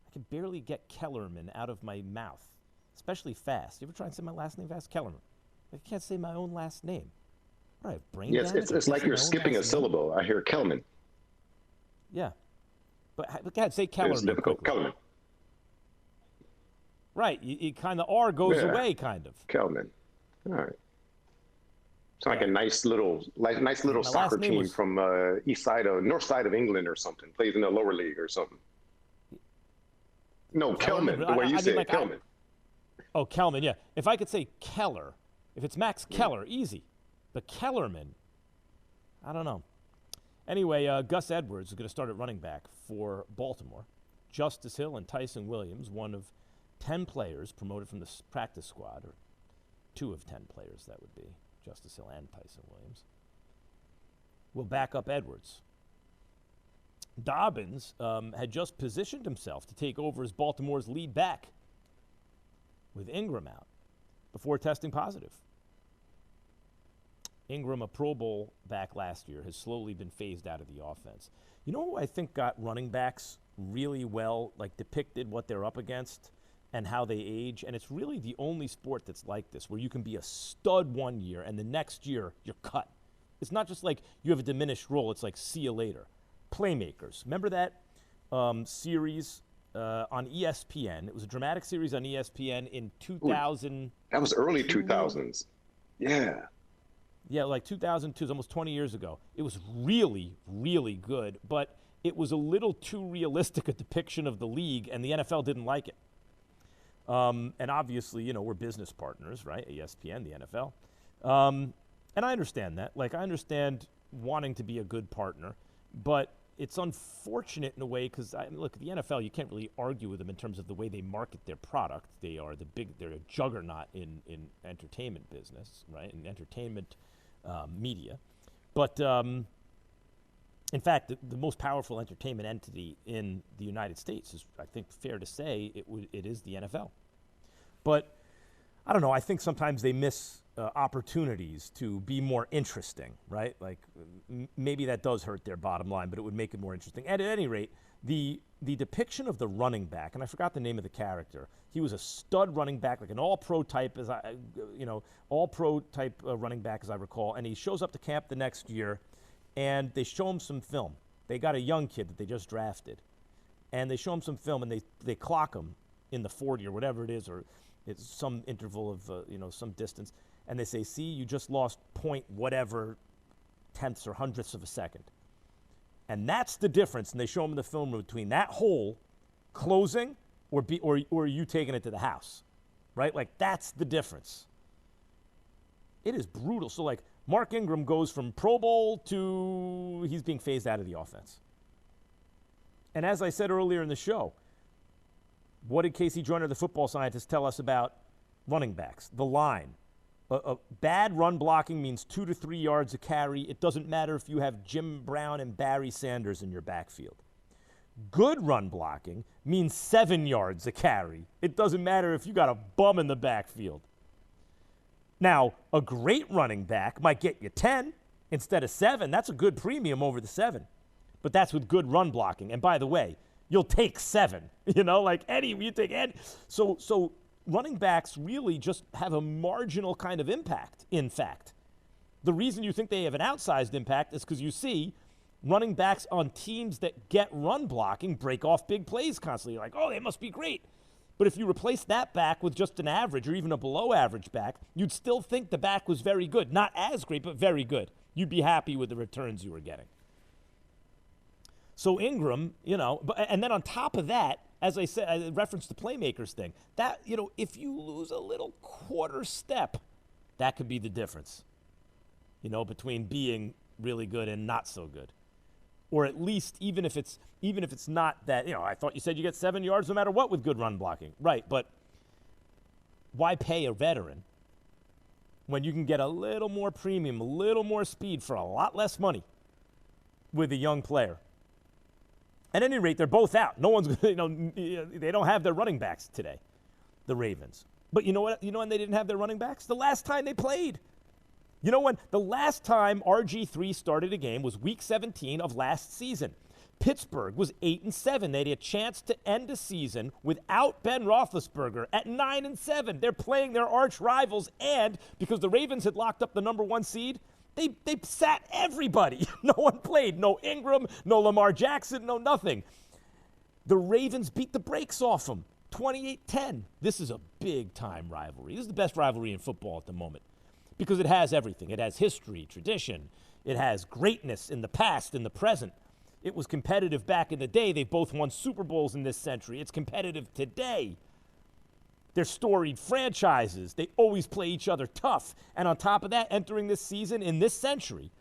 I can barely get Kellerman out of my mouth, especially fast. You ever try and say my last name fast? Kellerman. I can't say my own last name. What, I have brain damage? Yes, it's like you're skipping a syllable. I hear Kellerman. Yeah. But God, say Kellerman. It's difficult. Quickly. Kellerman. Right. You kind of R goes away, kind of. Kellerman. All right. It's like a nice little soccer team from north side of England or something. Plays in the lower league or something. No, Kellerman. The way you say it, Kellerman. Oh, Kellerman. Yeah. If I could say Keller, if it's Max Keller, easy. But Kellerman, I don't know. Anyway, Gus Edwards is going to start at running back for Baltimore. Justice Hill and Tyson Williams, one of 10 players promoted from the practice squad, or 2 of 10 players that would be. Justice Hill and Tyson Williams, will back up Edwards. Dobbins had just positioned himself to take over as Baltimore's lead back with Ingram out before testing positive. Ingram, a Pro Bowl back last year, has slowly been phased out of the offense. You know who I think got running backs really well, like depicted what they're up against and how they age? And it's really the only sport that's like this, where you can be a stud one year and the next year you're cut. It's not just like you have a diminished role. It's like, see you later. Playmakers. Remember that series on ESPN? It was a dramatic series on ESPN in 2000. That was early 2000s. Yeah. Yeah, like 2002, almost 20 years ago. It was really, really good, but it was a little too realistic a depiction of the league, and the NFL didn't like it. And obviously, we're business partners, right? ESPN, the NFL. And I understand that. Like, I understand wanting to be a good partner, but it's unfortunate in a way because, look, the NFL, you can't really argue with them in terms of the way they market their product. They're a juggernaut in entertainment business, right? In entertainment media. But in fact, the most powerful entertainment entity in the United States is, I think, fair to say, it is the NFL. But I don't know. I think sometimes they miss opportunities to be more interesting, right? Like maybe that does hurt their bottom line, but it would make it more interesting. And at any rate, the depiction of the running back, and I forgot the name of the character. He was a stud running back, like an all-pro type, running back, as I recall. And he shows up to camp the next year, and they show him some film. They got a young kid that they just drafted, and they show him some film, and they clock him in the 40 or whatever it is, or it's some interval of some distance, and they say, "See, you just lost point whatever tenths or hundredths of a second." And that's the difference. And they show him in the film between that hole closing or you taking it to the house, right? Like that's the difference. It is brutal. So like Mark Ingram goes from Pro Bowl to he's being phased out of the offense. And as I said earlier in the show, what did Casey Joyner, the football scientist, tell us about running backs? The line. A bad run blocking means 2 to 3 yards a carry. It doesn't matter if you have Jim Brown and Barry Sanders in your backfield. Good run blocking means 7 yards a carry. It doesn't matter if you got a bum in the backfield. Now, a great running back might get you 10 instead of 7. That's a good premium over the 7. But that's with good run blocking. And by the way, you'll take 7. You take any. So running backs really just have a marginal kind of impact, in fact. The reason you think they have an outsized impact is because you see running backs on teams that get run blocking break off big plays constantly. You're like, oh, they must be great. But if you replace that back with just an average or even a below average back, you'd still think the back was very good. Not as great, but very good. You'd be happy with the returns you were getting. So Ingram, and then on top of that, as I said, I referenced the playmakers thing, that, if you lose a little quarter step, that could be the difference, between being really good and not so good. Or at least, even if it's not that, I thought you said you get 7 yards no matter what with good run blocking. Right, but why pay a veteran when you can get a little more premium, a little more speed for a lot less money with a young player? At any rate, they're both out. No one's, they don't have their running backs today, the Ravens. But you know what? You know when they didn't have their running backs? The last time they played. You know when? The last time RG3 started a game was Week 17 of last season. Pittsburgh was 8-7. They had a chance to end a season without Ben Roethlisberger at 9-7. They're playing their arch rivals, and because the Ravens had locked up the number 1 seed, they sat everybody. No one played. No Ingram, no Lamar Jackson, no nothing. The Ravens beat the brakes off them, 28-10. This is a big-time rivalry. This is the best rivalry in football at the moment because it has everything. It has history, tradition. It has greatness in the past, in the present. It was competitive back in the day. They both won Super Bowls in this century. It's competitive today. They're storied franchises. They always play each other tough. And on top of that, entering this season in this century,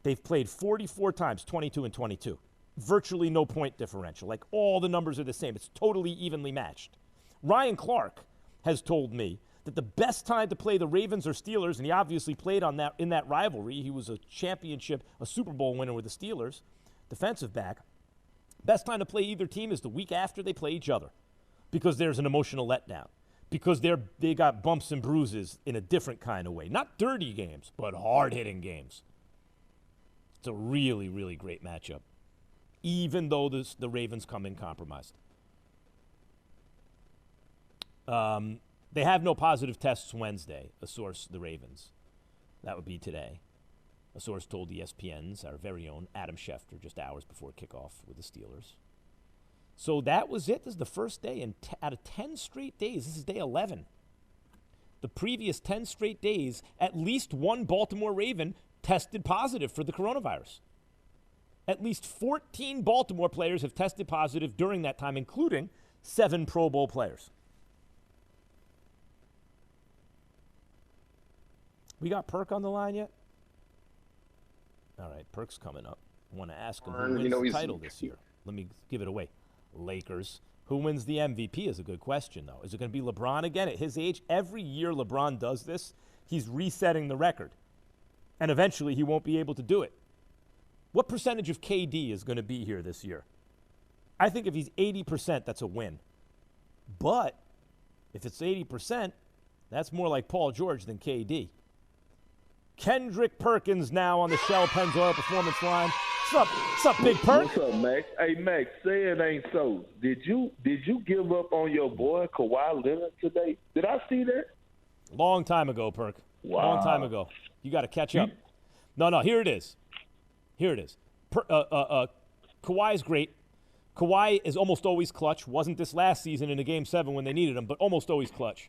they've played 44 times, 22-22. Virtually no point differential. Like all the numbers are the same. It's totally evenly matched. Ryan Clark has told me that the best time to play the Ravens or Steelers, and he obviously played in that rivalry. He was a Super Bowl winner with the Steelers, defensive back. Best time to play either team is the week after they play each other, because there's an emotional letdown, because they got bumps and bruises in a different kind of way. Not dirty games, but hard-hitting games. It's a really, really great matchup, even though the Ravens come in compromised. They have no positive tests Wednesday, a source, the Ravens. That would be today. A source told ESPN's, our very own Adam Schefter, just hours before kickoff with the Steelers. So that was it. This is the first day, and out of 10 straight days, this is day 11. The previous 10 straight days, at least one Baltimore Raven tested positive for the coronavirus. At least 14 Baltimore players have tested positive during that time, including 7 Pro Bowl players. We got Perk on the line yet? All right, Perk's coming up. I want to ask him who wins the title this year. Let me give it away. Lakers. Who wins the MVP is a good question, though. Is it going to be LeBron again at his age? Every year LeBron does this, he's resetting the record. And eventually he won't be able to do it. What percentage of KD is going to be here this year? I think if he's 80%, that's a win. But if it's 80%, that's more like Paul George than KD. Kendrick Perkins now on the Shell Pennzoil Performance line. What's up, Big Perk? What's up, Max? Hey, Max, say it ain't so. Did you give up on your boy Kawhi Leonard today? Did I see that? Long time ago, Perk. Wow. Long time ago. You got to catch up. No, here it is. Kawhi's great. Kawhi is almost always clutch. Wasn't this last season in a Game 7 when they needed him, but almost always clutch.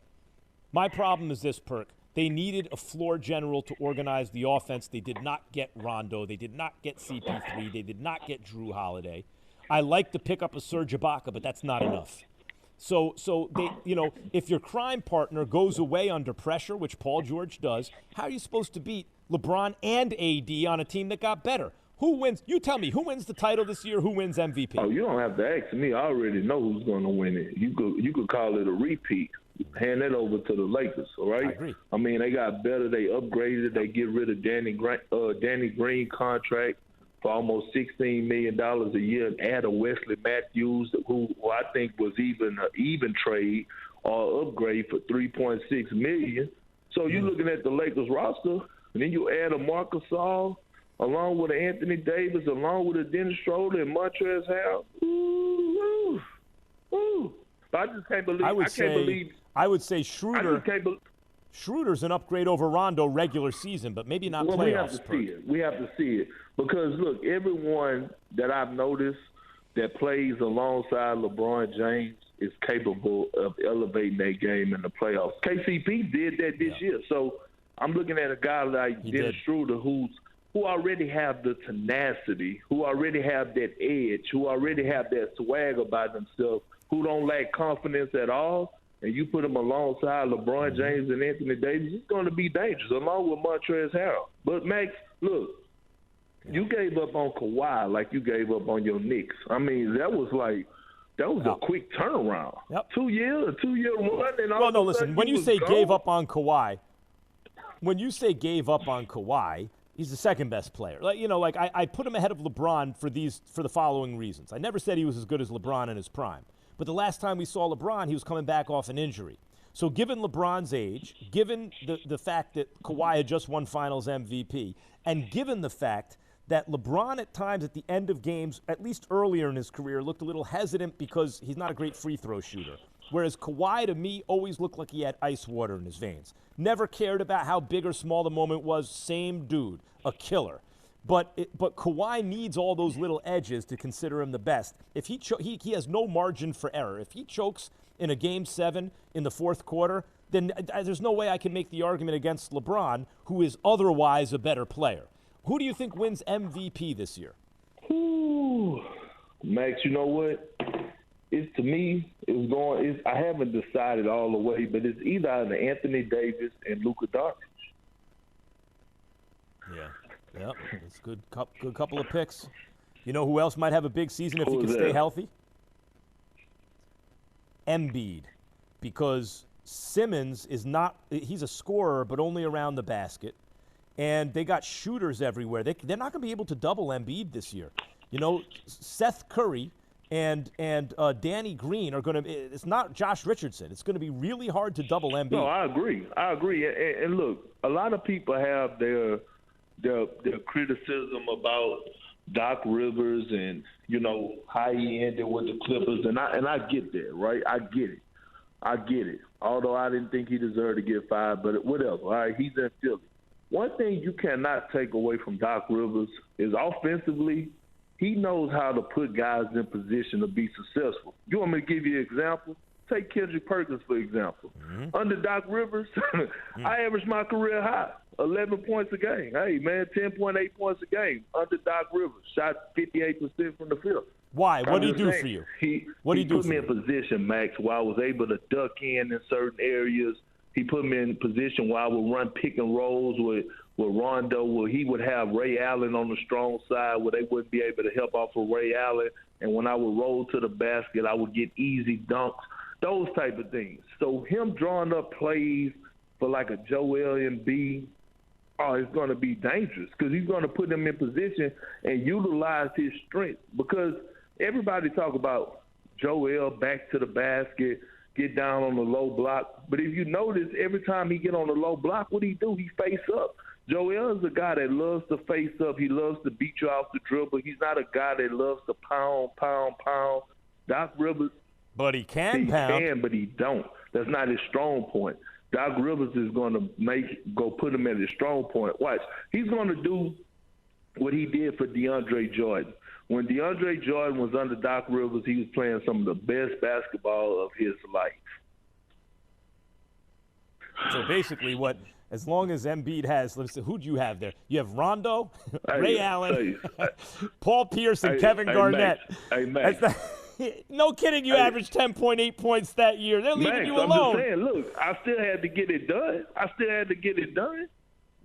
My problem is this, Perk. They needed a floor general to organize the offense. They did not get Rondo. They did not get CP3. They did not get Drew Holiday. I like to pick up a Serge Ibaka, but that's not enough. So they, if your crime partner goes away under pressure, which Paul George does, how are you supposed to beat LeBron and AD on a team that got better? Who wins? You tell me, who wins the title this year? Who wins MVP? Oh, you don't have to ask me. I already know who's going to win it. You could call it a repeat. Hand that over to the Lakers, all right? I agree. I mean, they got better. They upgraded. They get rid of Danny Green contract. for almost $16 million a year and add a Wesley Matthews, who I think was even an even trade or upgrade for $3.6 million. So you're looking at the Lakers roster, and then you add a Marcus Gasol along with Anthony Davis, along with a Dennis Schroeder and Montrezl Harrell. Ooh, ooh, ooh. I just can't believe. I would say Schroeder. Schroeder's an upgrade over Rondo regular season, but maybe not playoffs. We have to see it because look, everyone that I've noticed that plays alongside LeBron James is capable of elevating their game in the playoffs. KCP did that this year, so I'm looking at a guy like Dennis Schroeder who already have the tenacity, who already have that edge, who already have that swag about themselves, who don't lack confidence at all. And you put him alongside LeBron James and Anthony Davis, it's going to be dangerous, along with Montrezl Harrell. But, Max, look, you gave up on Kawhi like you gave up on your Knicks. I mean, that was a quick turnaround. Yep. 2 years, a 2-year run. And all no, listen, when you say gave up on Kawhi, he's the second best player. I put him ahead of LeBron for the following reasons. I never said he was as good as LeBron in his prime. But the last time we saw LeBron, he was coming back off an injury. So given LeBron's age, given the fact that Kawhi had just won Finals MVP, and given the fact that LeBron at times at the end of games, at least earlier in his career, looked a little hesitant because he's not a great free throw shooter. Whereas Kawhi, to me, always looked like he had ice water in his veins. Never cared about how big or small the moment was. Same dude, a killer. But Kawhi needs all those little edges to consider him the best. If he has no margin for error. If he chokes in a Game 7 in the fourth quarter, then there's no way I can make the argument against LeBron, who is otherwise a better player. Who do you think wins MVP this year? Ooh, Max, you know what? I haven't decided all the way, but it's either Anthony Davis and Luka Doncic. Yeah. Yep, it's good couple of picks. You know who else might have a big season if he can stay healthy? Embiid, because Simmons he's a scorer, but only around the basket. And they got shooters everywhere. They're not going to be able to double Embiid this year. You know, Seth Curry and Danny Green are going to – it's not Josh Richardson. It's going to be really hard to double Embiid. No, I agree. And look, a lot of people have their criticism about Doc Rivers and, you know, how he ended with the Clippers. And I get that, right? I get it. Although I didn't think he deserved to get fired, but whatever. All right, he's in Philly. One thing you cannot take away from Doc Rivers is offensively, he knows how to put guys in position to be successful. You want me to give you an example? Take Kendrick Perkins, for example. Mm-hmm. Under Doc Rivers, I averaged my career high, 11 points a game. Hey, man, 10.8 points a game. Under Doc Rivers, shot 58% from the field. Why? What did he do for you? He put me in position, Max, where I was able to duck in certain areas. He put me in position where I would run pick and rolls with Rondo, where he would have Ray Allen on the strong side where they wouldn't be able to help off of Ray Allen. And when I would roll to the basket, I would get easy dunks, those type of things. So him drawing up plays for like a Joel Embiid, it's going to be dangerous because he's going to put him in position and utilize his strength. Because everybody talk about Joel back to the basket, get down on the low block. But if you notice, every time he get on the low block, what he do? He face up. Joel is a guy that loves to face up. He loves to beat you off the dribble. He's not a guy that loves to pound. Doc Rivers. But he can pound. He can, but he don't. That's not his strong point. Doc Rivers is going to put him at his strong point. Watch. He's going to do what he did for DeAndre Jordan. When DeAndre Jordan was under Doc Rivers, he was playing some of the best basketball of his life. So basically as long as Embiid has, let's see, who do you have there? You have Rondo, Ray Allen, Paul Pierce, and Kevin Garnett. Max. No kidding, you averaged 10.8 points that year. They're leaving you alone. I'm just saying, look, I still had to get it done.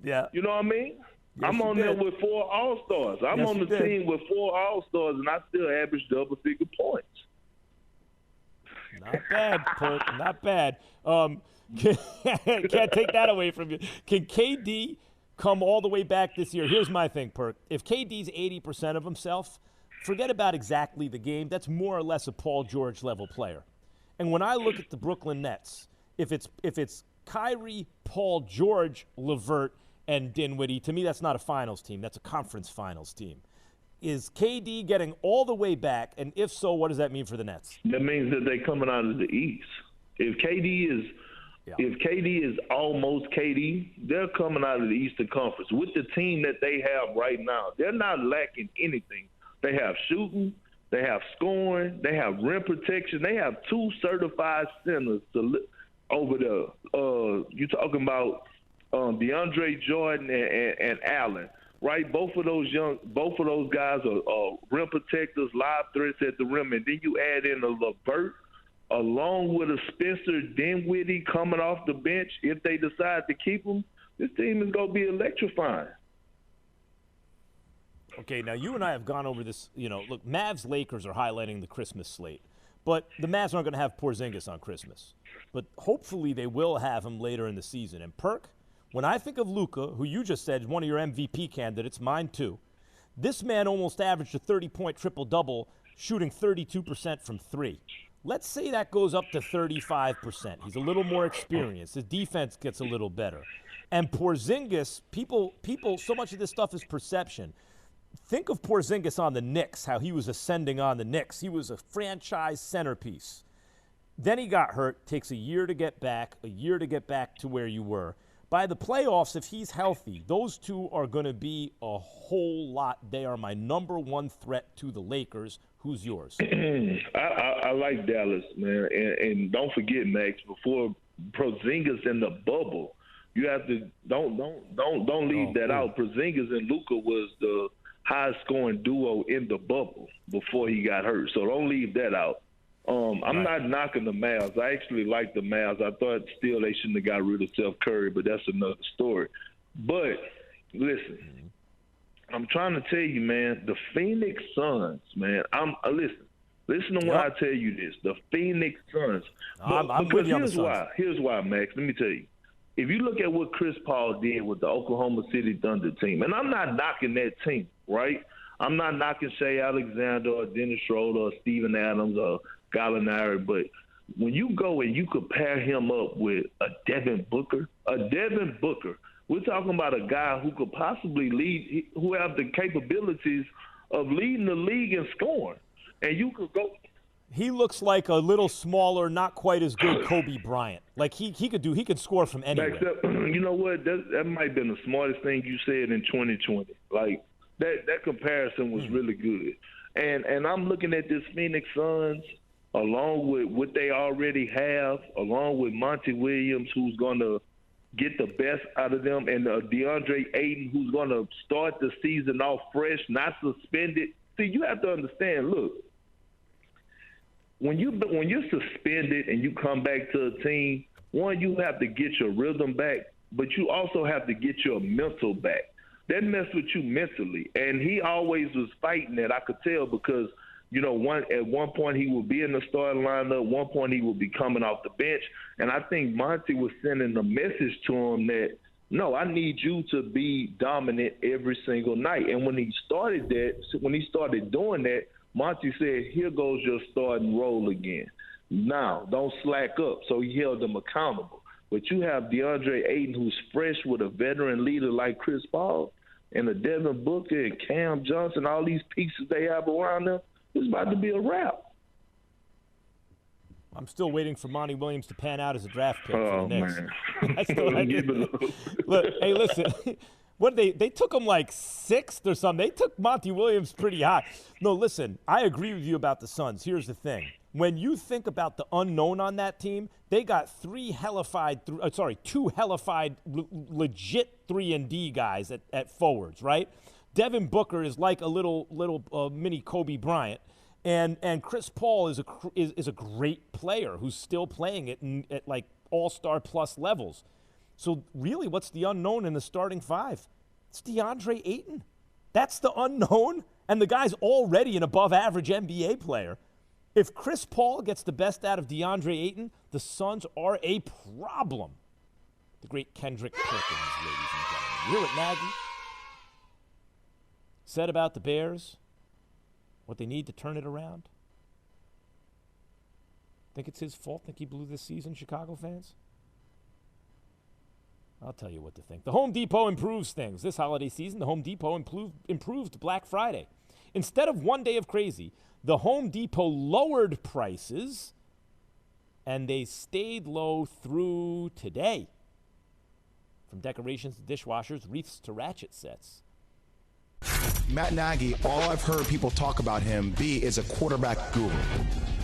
Yeah. You know what I mean? Yes, I'm on there with 4 All-Stars. I'm on the team with 4 All-Stars, and I still average double-figure points. Not bad, Perk. Not bad. Can't take that away from you. Can KD come all the way back this year. Here's my thing, Perk. If KD's 80% of himself, forget about exactly the game. That's more or less a Paul George level player. And when I look at the Brooklyn Nets, if it's Kyrie, Paul George, LeVert, and Dinwiddie, to me that's not a finals team. That's a conference finals team. Is KD getting all the way back? And if so, what does that mean for the Nets? That means that they're coming out of the East. If KD is almost KD, they're coming out of the Eastern Conference. With the team that they have right now, they're not lacking anything. They have shooting, they have scoring, they have rim protection, they have 2 certified centers over there. You're talking about DeAndre Jordan and Allen, right? Both of those guys are rim protectors, live threats at the rim, and then you add in a LeVert along with a Spencer Dinwiddie coming off the bench. If they decide to keep him, this team is going to be electrifying. Okay, now you and I have gone over this. Look, Mavs-Lakers are highlighting the Christmas slate, but the Mavs aren't going to have Porzingis on Christmas. But hopefully they will have him later in the season. And Perk, when I think of Luka, who you just said is one of your MVP candidates, mine too, this man almost averaged a 30-point triple-double, shooting 32% from 3. Let's say that goes up to 35%. He's a little more experienced. His defense gets a little better. And Porzingis, people, so much of this stuff is perception. Think of Porzingis on the Knicks, how he was ascending on the Knicks. He was a franchise centerpiece. Then he got hurt. Takes a year to get back to where you were. By the playoffs, if he's healthy, those two are going to be a whole lot. They are my number 1 threat to the Lakers. Who's yours? I like Dallas, man. And don't forget, Max, before Porzingis in the bubble, you have to don't leave that out. Porzingis and Luka was the highest scoring duo in the bubble before he got hurt. So don't leave that out. I'm not knocking the Mavs. I actually like the Mavs. I thought still they shouldn't have got rid of Steph Curry, but that's another story. But listen, I'm trying to tell you, man, the Phoenix Suns, man. Listen to when I tell you this. The Phoenix Suns. I'm with you on the Suns. Here's why, Max. Let me tell you. If you look at what Chris Paul did with the Oklahoma City Thunder team, and I'm not knocking that team, right? I'm not knocking Shea Alexander or Dennis Schroeder or Steven Adams or Gallinari, but when you go and you compare him up with a Devin Booker, we're talking about a guy who could possibly lead, who have the capabilities of leading the league in scoring. And you could go. He looks like a little smaller, not quite as good Kobe Bryant. Like he could score from anywhere. Except, you know what? That might have been the smartest thing you said in 2020. Like that comparison was really good. And I'm looking at this Phoenix Suns along with what they already have, along with Monty Williams, who's going to get the best out of them, and DeAndre Ayton, who's going to start the season off fresh, not suspended. See, you have to understand, look, when you're suspended and you come back to a team, one, you have to get your rhythm back, but you also have to get your mental back. That messed with you mentally. And he always was fighting that, I could tell, because – at one point he would be in the starting lineup. At one point he would be coming off the bench. And I think Monty was sending a message to him that, no, I need you to be dominant every single night. And when he started doing that, Monty said, here goes your starting role again. Now, don't slack up. So he held them accountable. But you have DeAndre Ayton, who's fresh with a veteran leader like Chris Paul, and a Devin Booker and Cam Johnson, all these pieces they have around them. It's about to be a wrap. I'm still waiting for Monty Williams to pan out as a draft pick for the Knicks. Man. Look, hey, listen. What they took him like 6th or something. They took Monty Williams pretty high. No, listen, I agree with you about the Suns. Here's the thing. When you think about the unknown on that team, they got 2 hellified legit 3-and-D guys at forwards, right? Devin Booker is like a little mini Kobe Bryant, and Chris Paul is a great player who's still playing it at like all-star plus levels. So really, what's the unknown in the starting 5? It's DeAndre Ayton. That's the unknown, and the guy's already an above-average NBA player. If Chris Paul gets the best out of DeAndre Ayton, the Suns are a problem. The great Kendrick Perkins, ladies and gentlemen. You hear what Nagy said about the Bears? What they need to turn it around? Think it's his fault? Think he blew this season, Chicago fans? I'll tell you what to think. The Home Depot improves things. This holiday season, the Home Depot improved Black Friday. Instead of one day of crazy, the Home Depot lowered prices, and they stayed low through today. From decorations to dishwashers, wreaths to ratchet sets. Matt Nagy, all I've heard people talk about him is a quarterback guru.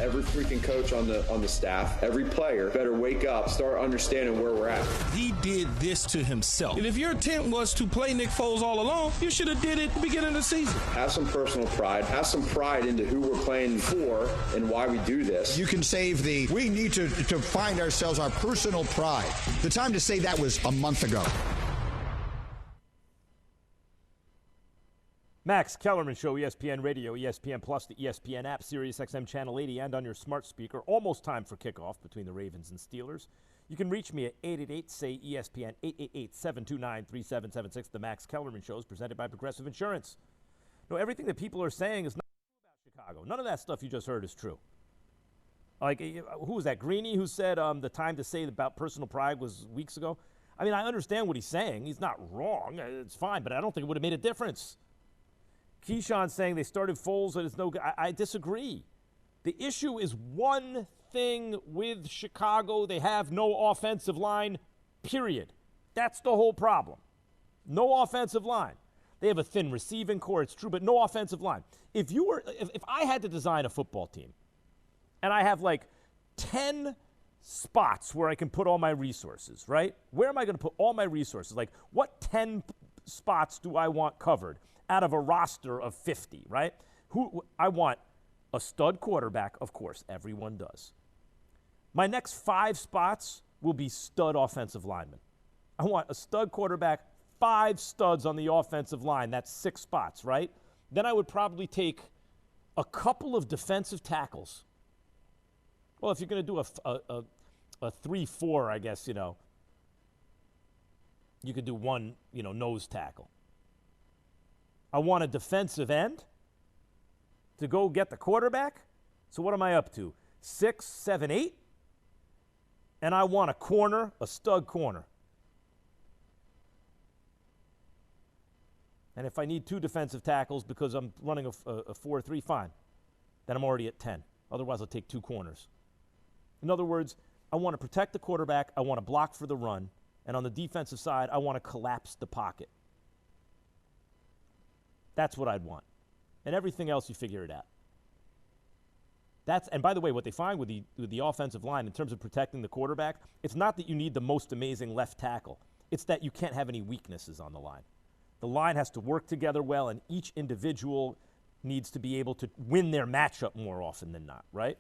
Every freaking coach on the staff, every player better wake up, start understanding where we're at. He did this to himself. And if your intent was to play Nick Foles all along, you should have did it at the beginning of the season. Have some personal pride. Have some pride into who we're playing for and why we do this. You can save we need to find ourselves our personal pride. The time to say that was a month ago. Max Kellerman Show, ESPN Radio, ESPN Plus, the ESPN app, Sirius XM Channel 80, and on your smart speaker. Almost time for kickoff between the Ravens and Steelers. You can reach me at 888-SAY-ESPN, 888-729-3776. The Max Kellerman Show is presented by Progressive Insurance. No, everything that people are saying is not true about Chicago. None of that stuff you just heard is true. Like, who was that, Greeny, who said the time to say about personal pride was weeks ago? I mean, I understand what he's saying. He's not wrong. It's fine, but I don't think it would have made a difference. Keyshawn saying they started Foles and it's no good. I disagree. The issue is one thing with Chicago. They have no offensive line, period. That's the whole problem. No offensive line. They have a thin receiving core, it's true, but no offensive line. If I had to design a football team and I have like 10 spots where I can put all my resources, right? Where am I going to put all my resources? Like, what 10 spots do I want covered out of a roster of 50, right? I want a stud quarterback, of course, everyone does. My next 5 spots will be stud offensive linemen. I want a stud quarterback, 5 studs on the offensive line. That's 6 spots, right? Then I would probably take a couple of defensive tackles. Well, if you're going to do a 3-4, I guess, you could do one, nose tackle. I want a defensive end to go get the quarterback. So what am I up to? 6, 7, 8? And I want a corner, a stud corner. And if I need 2 defensive tackles because I'm running a 4-3, fine. Then I'm already at 10. Otherwise, I'll take 2 corners. In other words, I want to protect the quarterback. I want to block for the run. And on the defensive side, I want to collapse the pocket. That's what I'd want. And everything else, you figure it out. And by the way, what they find with the offensive line in terms of protecting the quarterback, it's not that you need the most amazing left tackle. It's that you can't have any weaknesses on the line. The line has to work together well, and each individual needs to be able to win their matchup more often than not, right?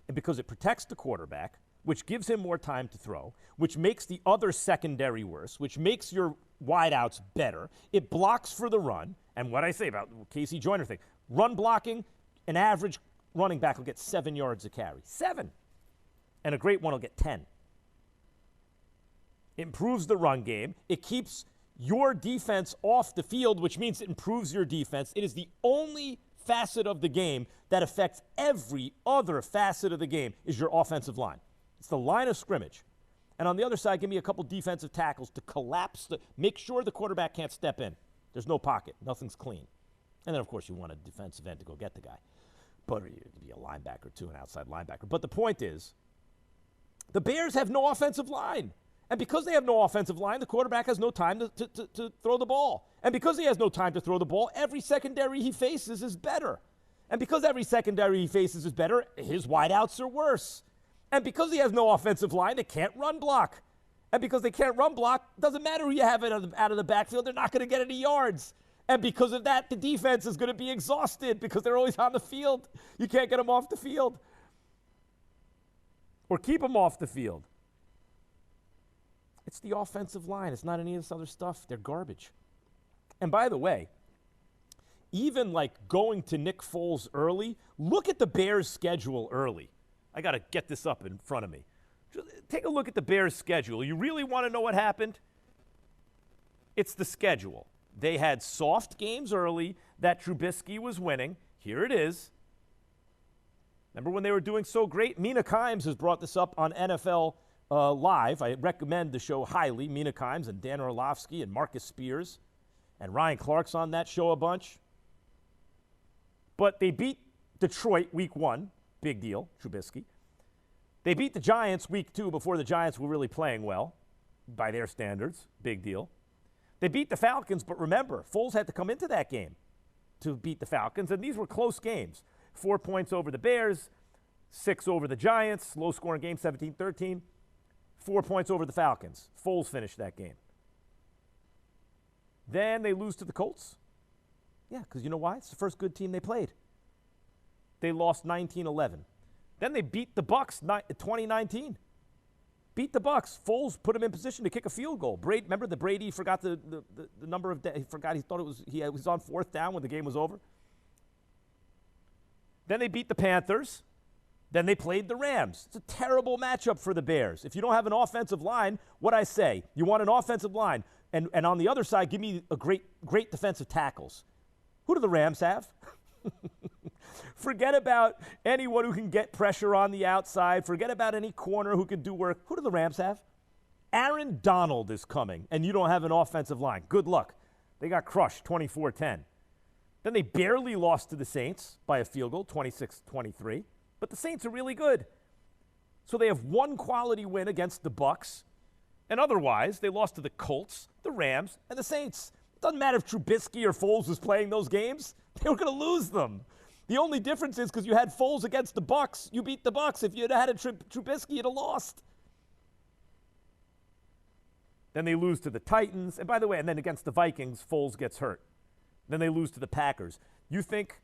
And because it protects the quarterback, which gives him more time to throw, which makes the other secondary worse, which makes your wideouts better. It blocks for the run. And what I say about Casey Joyner thing, run blocking, an average running back will get 7 yards a carry. 7. And a great one will get 10. It improves the run game. It keeps your defense off the field, which means it improves your defense. It is the only facet of the game that affects every other facet of the game is your offensive line. It's the line of scrimmage. And on the other side, give me a couple defensive tackles to collapse make sure the quarterback can't step in. There's no pocket. Nothing's clean. And then, of course, you want a defensive end to go get the guy. But it could be a linebacker, too, an outside linebacker. But the point is, the Bears have no offensive line. And because they have no offensive line, the quarterback has no time to throw the ball. And because he has no time to throw the ball, every secondary he faces is better. And because every secondary he faces is better, his wideouts are worse. And because he has no offensive line, they can't run block. And because they can't run block, doesn't matter who you have out of the backfield, they're not going to get any yards. And because of that, the defense is going to be exhausted because they're always on the field. You can't get them off the field. Or keep them off the field. It's the offensive line. It's not any of this other stuff. They're garbage. And by the way, even like going to Nick Foles early, look at the Bears' schedule early. I got to get this up in front of me. Just take a look at the Bears' schedule. You really want to know what happened? It's the schedule. They had soft games early that Trubisky was winning. Here it is. Remember when they were doing so great? Mina Kimes has brought this up on NFL Live. I recommend the show highly. Mina Kimes and Dan Orlovsky and Marcus Spears. And Ryan Clark's on that show a bunch. But they beat Detroit week 1. Big deal, Trubisky. They beat the Giants week 2 before the Giants were really playing well, by their standards. Big deal. They beat the Falcons, but remember, Foles had to come into that game to beat the Falcons, and these were close games. 4 points over the Bears, 6 over the Giants, low-scoring game, 17-13. 4 points over the Falcons. Foles finished that game. Then they lose to the Colts. Yeah, because you know why? It's the first good team they played. They lost 19-11. Then they beat the Bucs 2019. Beat the Bucs. Foles put him in position to kick a field goal. Remember the Brady forgot the number of he forgot. He thought he was on 4th down when the game was over. Then they beat the Panthers. Then they played the Rams. It's a terrible matchup for the Bears. If you don't have an offensive line, what I say, you want an offensive line, and on the other side, give me a great defensive tackles. Who do the Rams have? Forget about anyone who can get pressure on the outside. Forget about any corner who can do work. Who do the Rams have? Aaron Donald is coming, and you don't have an offensive line. Good luck. They got crushed 24-10. Then they barely lost to the Saints by a field goal, 26-23. But the Saints are really good. So they have one quality win against the Bucs, and otherwise they lost to the Colts, the Rams, and the Saints. It doesn't matter if Trubisky or Foles was playing those games. They were going to lose them. The only difference is because you had Foles against the Bucs, you beat the Bucs. If you had had a Trubisky, you'd have lost. Then they lose to the Titans. And by the way, and then against the Vikings, Foles gets hurt. Then they lose to the Packers. You think,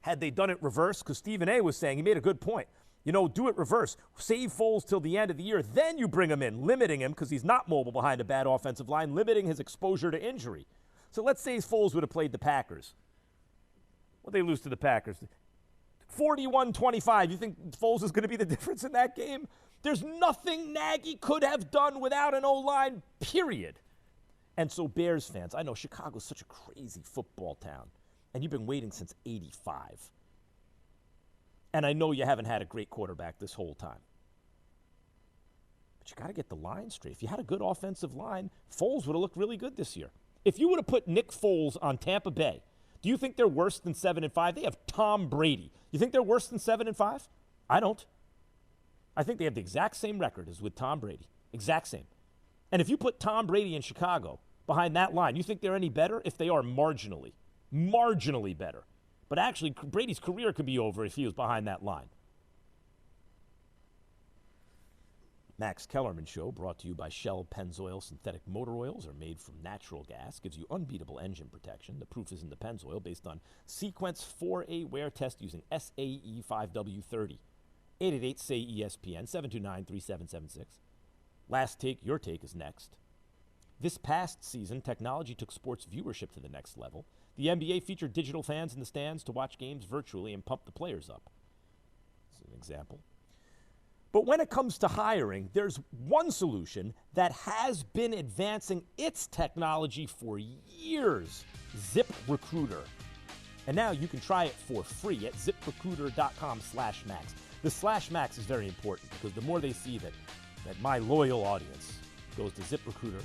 had they done it reverse, because Stephen A. was saying, he made a good point. You know, do it reverse. Save Foles till the end of the year. Then you bring him in, limiting him, because he's not mobile behind a bad offensive line, limiting his exposure to injury. So let's say Foles would have played the Packers. Well, they lose to the Packers. 41-25. You think Foles is going to be the difference in that game? There's nothing Nagy could have done without an O-line, period. And so Bears fans, I know Chicago's such a crazy football town, and you've been waiting since 85. And I know you haven't had a great quarterback this whole time. But you got to get the line straight. If you had a good offensive line, Foles would have looked really good this year. If you would have put Nick Foles on Tampa Bay, do you think they're worse than 7-5? They have Tom Brady. You think they're worse than 7-5? I don't. I think they have the exact same record as with Tom Brady. Exact same. And if you put Tom Brady in Chicago behind that line, you think they're any better? If they are marginally better. But actually, Brady's career could be over if he was behind that line. Max Kellerman Show, brought to you by Shell Pennzoil. Synthetic motor oils are made from natural gas, gives you unbeatable engine protection. The proof is in the Pennzoil, based on Sequence 4A wear test using SAE 5W30. 888-SAY-ESPN, 729-3776. Last Take, Your Take is next. This past season, technology took sports viewership to the next level. The NBA featured digital fans in the stands to watch games virtually and pump the players up. This is an example. But when it comes to hiring, there's one solution that has been advancing its technology for years, ZipRecruiter. And now you can try it for free at ZipRecruiter.com/max. The /max is very important because the more they see that my loyal audience goes to ZipRecruiter,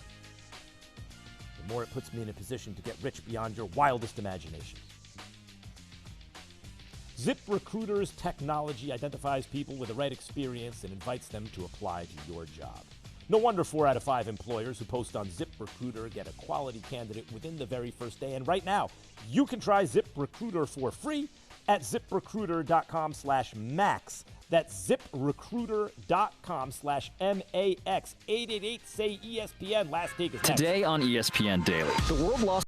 the more it puts me in a position to get rich beyond your wildest imagination. ZipRecruiter's technology identifies people with the right experience and invites them to apply to your job. No wonder 4 out of 5 employers who post on ZipRecruiter get a quality candidate within the very first day. And right now, you can try ZipRecruiter for free at ZipRecruiter.com/max. That's ZipRecruiter.com/MAX. 888-SAY-ESPN. Last Take is next. Today on ESPN Daily. The world lost